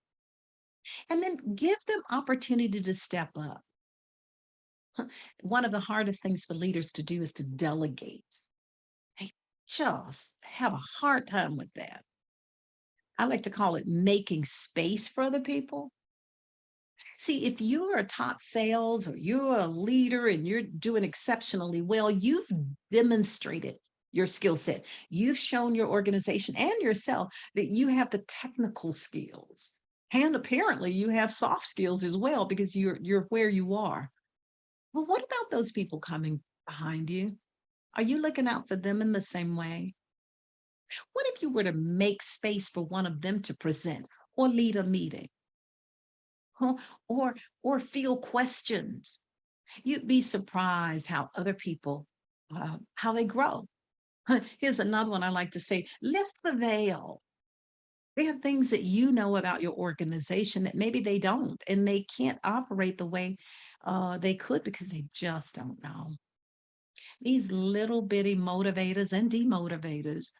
And then give them opportunity to step up. One of the hardest things for leaders to do is to delegate. I just have a hard time with that. I like to call it making space for other people. See, if you're a top sales or you're a leader and you're doing exceptionally well, you've demonstrated your skill set. You've shown your organization and yourself that you have the technical skills. And apparently you have soft skills as well because you're where you are. Well, what about those people coming behind you? Are you looking out for them in the same way? What if you were to make space for one of them to present or lead a meeting? Or feel questions? You'd be surprised how other people, how they grow. Here's another one I like to say, lift the veil. There are things that you know about your organization that maybe they don't, and they can't operate the way they could because they just don't know. These little bitty motivators and demotivators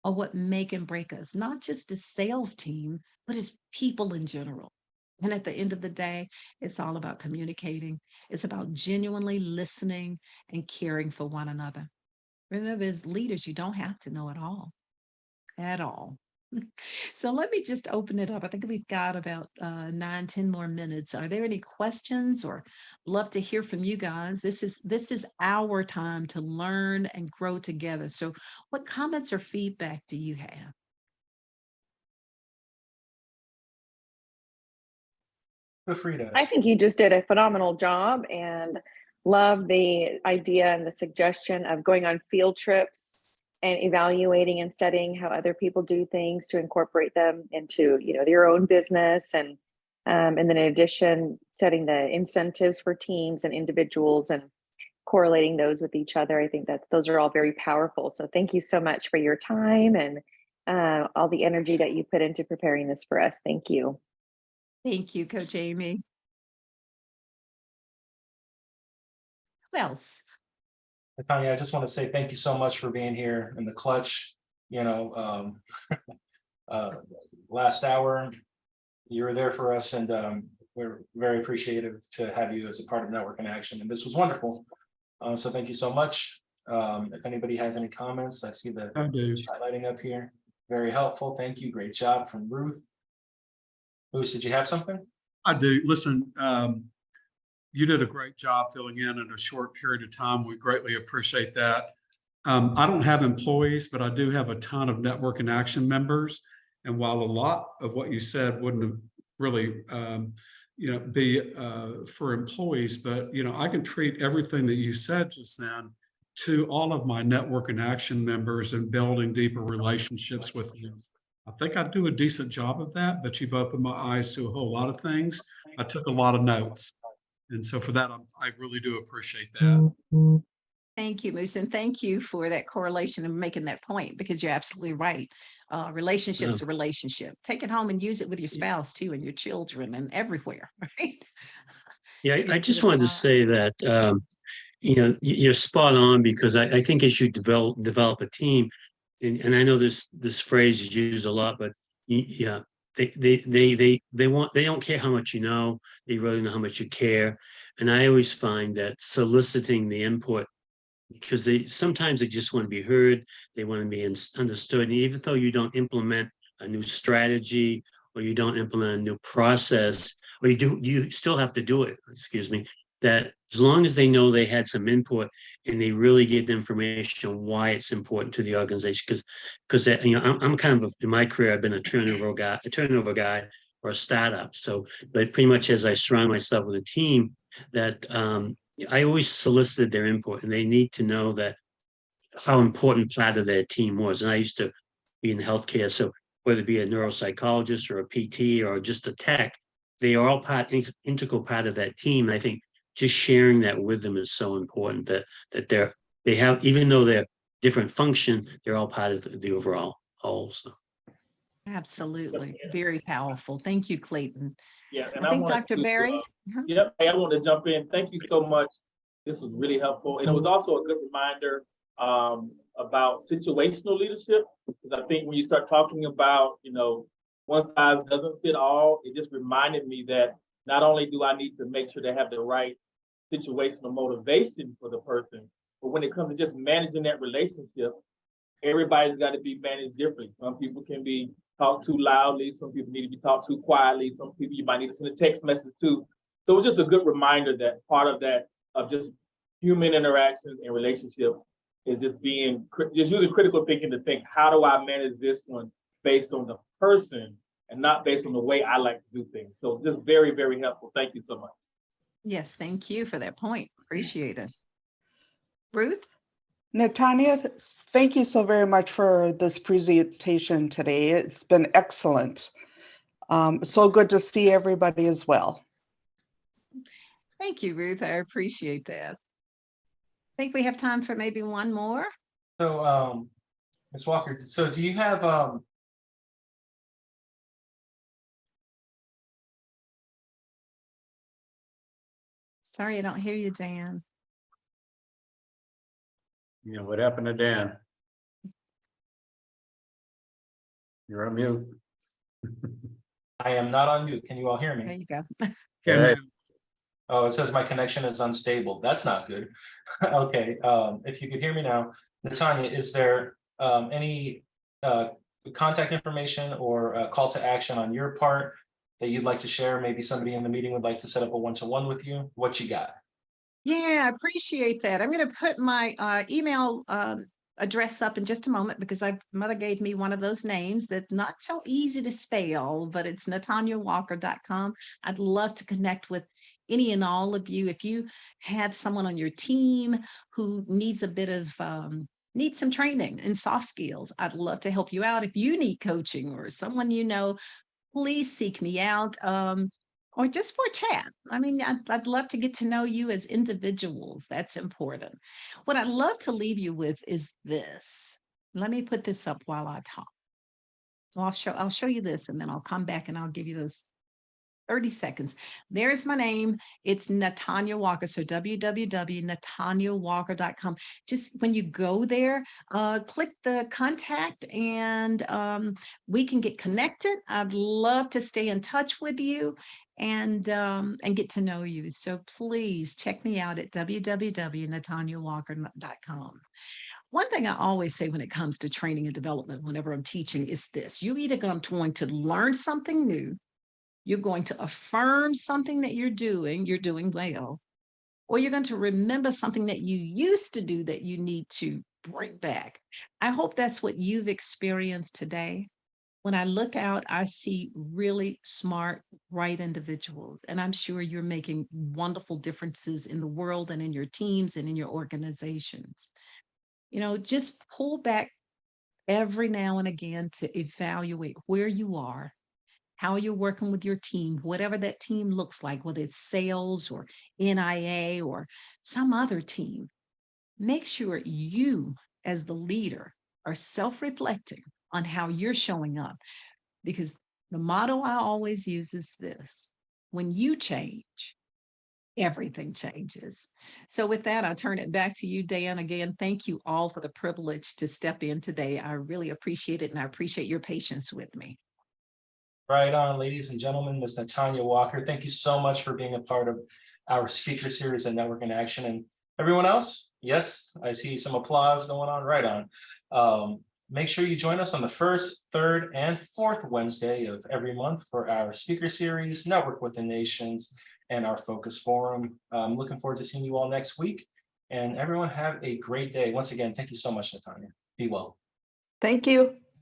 are what make and break us, not just as sales team, but as people in general. And at the end of the day, it's all about communicating. It's about genuinely listening and caring for one another. Remember, as leaders, you don't have to know it all, at all. So let me just open it up. I think we've got about 9-10 more minutes. Are there any questions, or love to hear from you guys? This is our time to learn and grow together. So what comments or feedback do you have? Feel free to. I think you just did a phenomenal job and love the idea and the suggestion of going on field trips and evaluating and studying how other people do things to incorporate them into, your own business. And then in addition, setting the incentives for teams and individuals and correlating those with each other. I think those are all very powerful. So thank you so much for your time and all the energy that you put into preparing this for us. Thank you. Thank you, Coach Amy. Who else? Netania, I just want to say thank you so much for being here in the clutch. Last hour, you were there for us, and we're very appreciative to have you as a part of Network in Action. And this was wonderful. So thank you so much. If anybody has any comments, I see the chat lighting up here. Very helpful. Thank you. Great job from Ruth. Bruce, did you have something? I do. Listen, you did a great job filling in a short period of time. We greatly appreciate that. I don't have employees, but I do have a ton of Network in Action members. And while a lot of what you said wouldn't really, be for employees, but, I can treat everything that you said just then to all of my Network in Action members and building deeper relationships with them. I think I do a decent job of that, but you've opened my eyes to a whole lot of things. I took a lot of notes. And so for that, I really do appreciate that. Thank you, Moose, and thank you for that correlation and making that point, because you're absolutely right. Relationship's a relationship. Take it home and use it with your spouse too, and your children and everywhere, right? Yeah, It I is just wanted to say that, you're spot on, because I think as you develop a team, and I know this phrase is used a lot, but yeah, they don't care how much you know, they really know how much you care. And I always find that soliciting the input, because sometimes they just want to be heard, they want to be understood. And even though you don't implement a new strategy, or you don't implement a new process, or you still have to do it, excuse me, that as long as they know they had some input and they really get the information on why it's important to the organization. Because I'm kind of, in my career, I've been a turnover guy or a startup. So, but pretty much as I surround myself with a team, that I always solicited their input, and they need to know that how important part of their team was. And I used to be in healthcare, so whether it be a neuropsychologist or a PT or just a tech, they are all integral part of that team. And I think just sharing that with them is so important, that they have, even though they're different function, they're all part of the overall whole. So. Absolutely. Very powerful. Thank you, Clayton. Yeah, and I I think wanted Dr. to, Barry. yep, hey, I want to jump in. Thank you so much. This was really helpful. And it was also a good reminder about situational leadership. Because I think when you start talking about, one size doesn't fit all, it just reminded me that not only do I need to make sure they have the right situational motivation for the person, but when it comes to just managing that relationship, everybody's got to be managed differently. Some people can be talked too loudly. Some people need to be talked too quietly. Some people you might need to send a text message to. So it's just a good reminder that part of that, of just human interactions and relationships, is just using critical thinking to think, how do I manage this one based on the person and not based on the way I like to do things. So just very, very helpful. Thank you so much. Yes, thank you for that point. Appreciate it. Ruth? Netania, thank you so very much for this presentation today. It's been excellent. So good to see everybody as well. Thank you, Ruth. I appreciate that. I think we have time for maybe one more. So, Ms. Walker, so do you have Sorry, I don't hear you, Dan. What happened to Dan? You're on mute. I am not on mute. Can you all hear There me? you go. Hey. Oh, it says my connection is unstable. That's not good. Okay, if you could hear me now, Netania, is there any contact information or a call to action on your part that you'd like to share? Maybe somebody in the meeting would like to set up a one-to-one with you. What you got? Yeah, I appreciate that. I'm going to put my email address up in just a moment, because mother gave me one of those names that's not so easy to spell, but it's NetaniaWalker.com. I'd love to connect with any and all of you. If you have someone on your team who needs a bit of needs some training in soft skills, I'd love to help you out. If you need coaching or someone please seek me out. Or just for a chat. I mean, I'd love to get to know you as individuals. That's important. What I'd love to leave you with is this. Let me put this up while I talk. So I'll show you this, and then I'll come back and I'll give you those 30 seconds. There's my name. It's Netania Walker. So www.netaniawalker.com. Just when you go there, click the contact, and we can get connected. I'd love to stay in touch with you and get to know you. So please check me out at www.netaniawalker.com. One thing I always say when it comes to training and development, whenever I'm teaching, is this: you're either going to learn something new, you're going to affirm something that you're doing well, or you're going to remember something that you used to do that you need to bring back. I hope that's what you've experienced today. When I look out, I see really smart, bright individuals, and I'm sure you're making wonderful differences in the world and in your teams and in your organizations. Just pull back every now and again to evaluate where you are, how you're working with your team, whatever that team looks like, whether it's sales or NIA or some other team. make sure you, as the leader, are self-reflecting on how you're showing up. Because the motto I always use is this: when you change, everything changes. So with that, I'll turn it back to you, Dan. Again, thank you all for the privilege to step in today. I really appreciate it, and I appreciate your patience with me. Right on, ladies and gentlemen, Ms. Netania Walker, thank you so much for being a part of our speaker series and Network in Action. And everyone else, yes, I see some applause going on, right on. Make sure you join us on the first, third, and fourth Wednesday of every month for our speaker series, Network with the Nations, and our focus forum. I'm looking forward to seeing you all next week. And everyone have a great day. Once again, thank you so much, Netania. Be well. Thank you.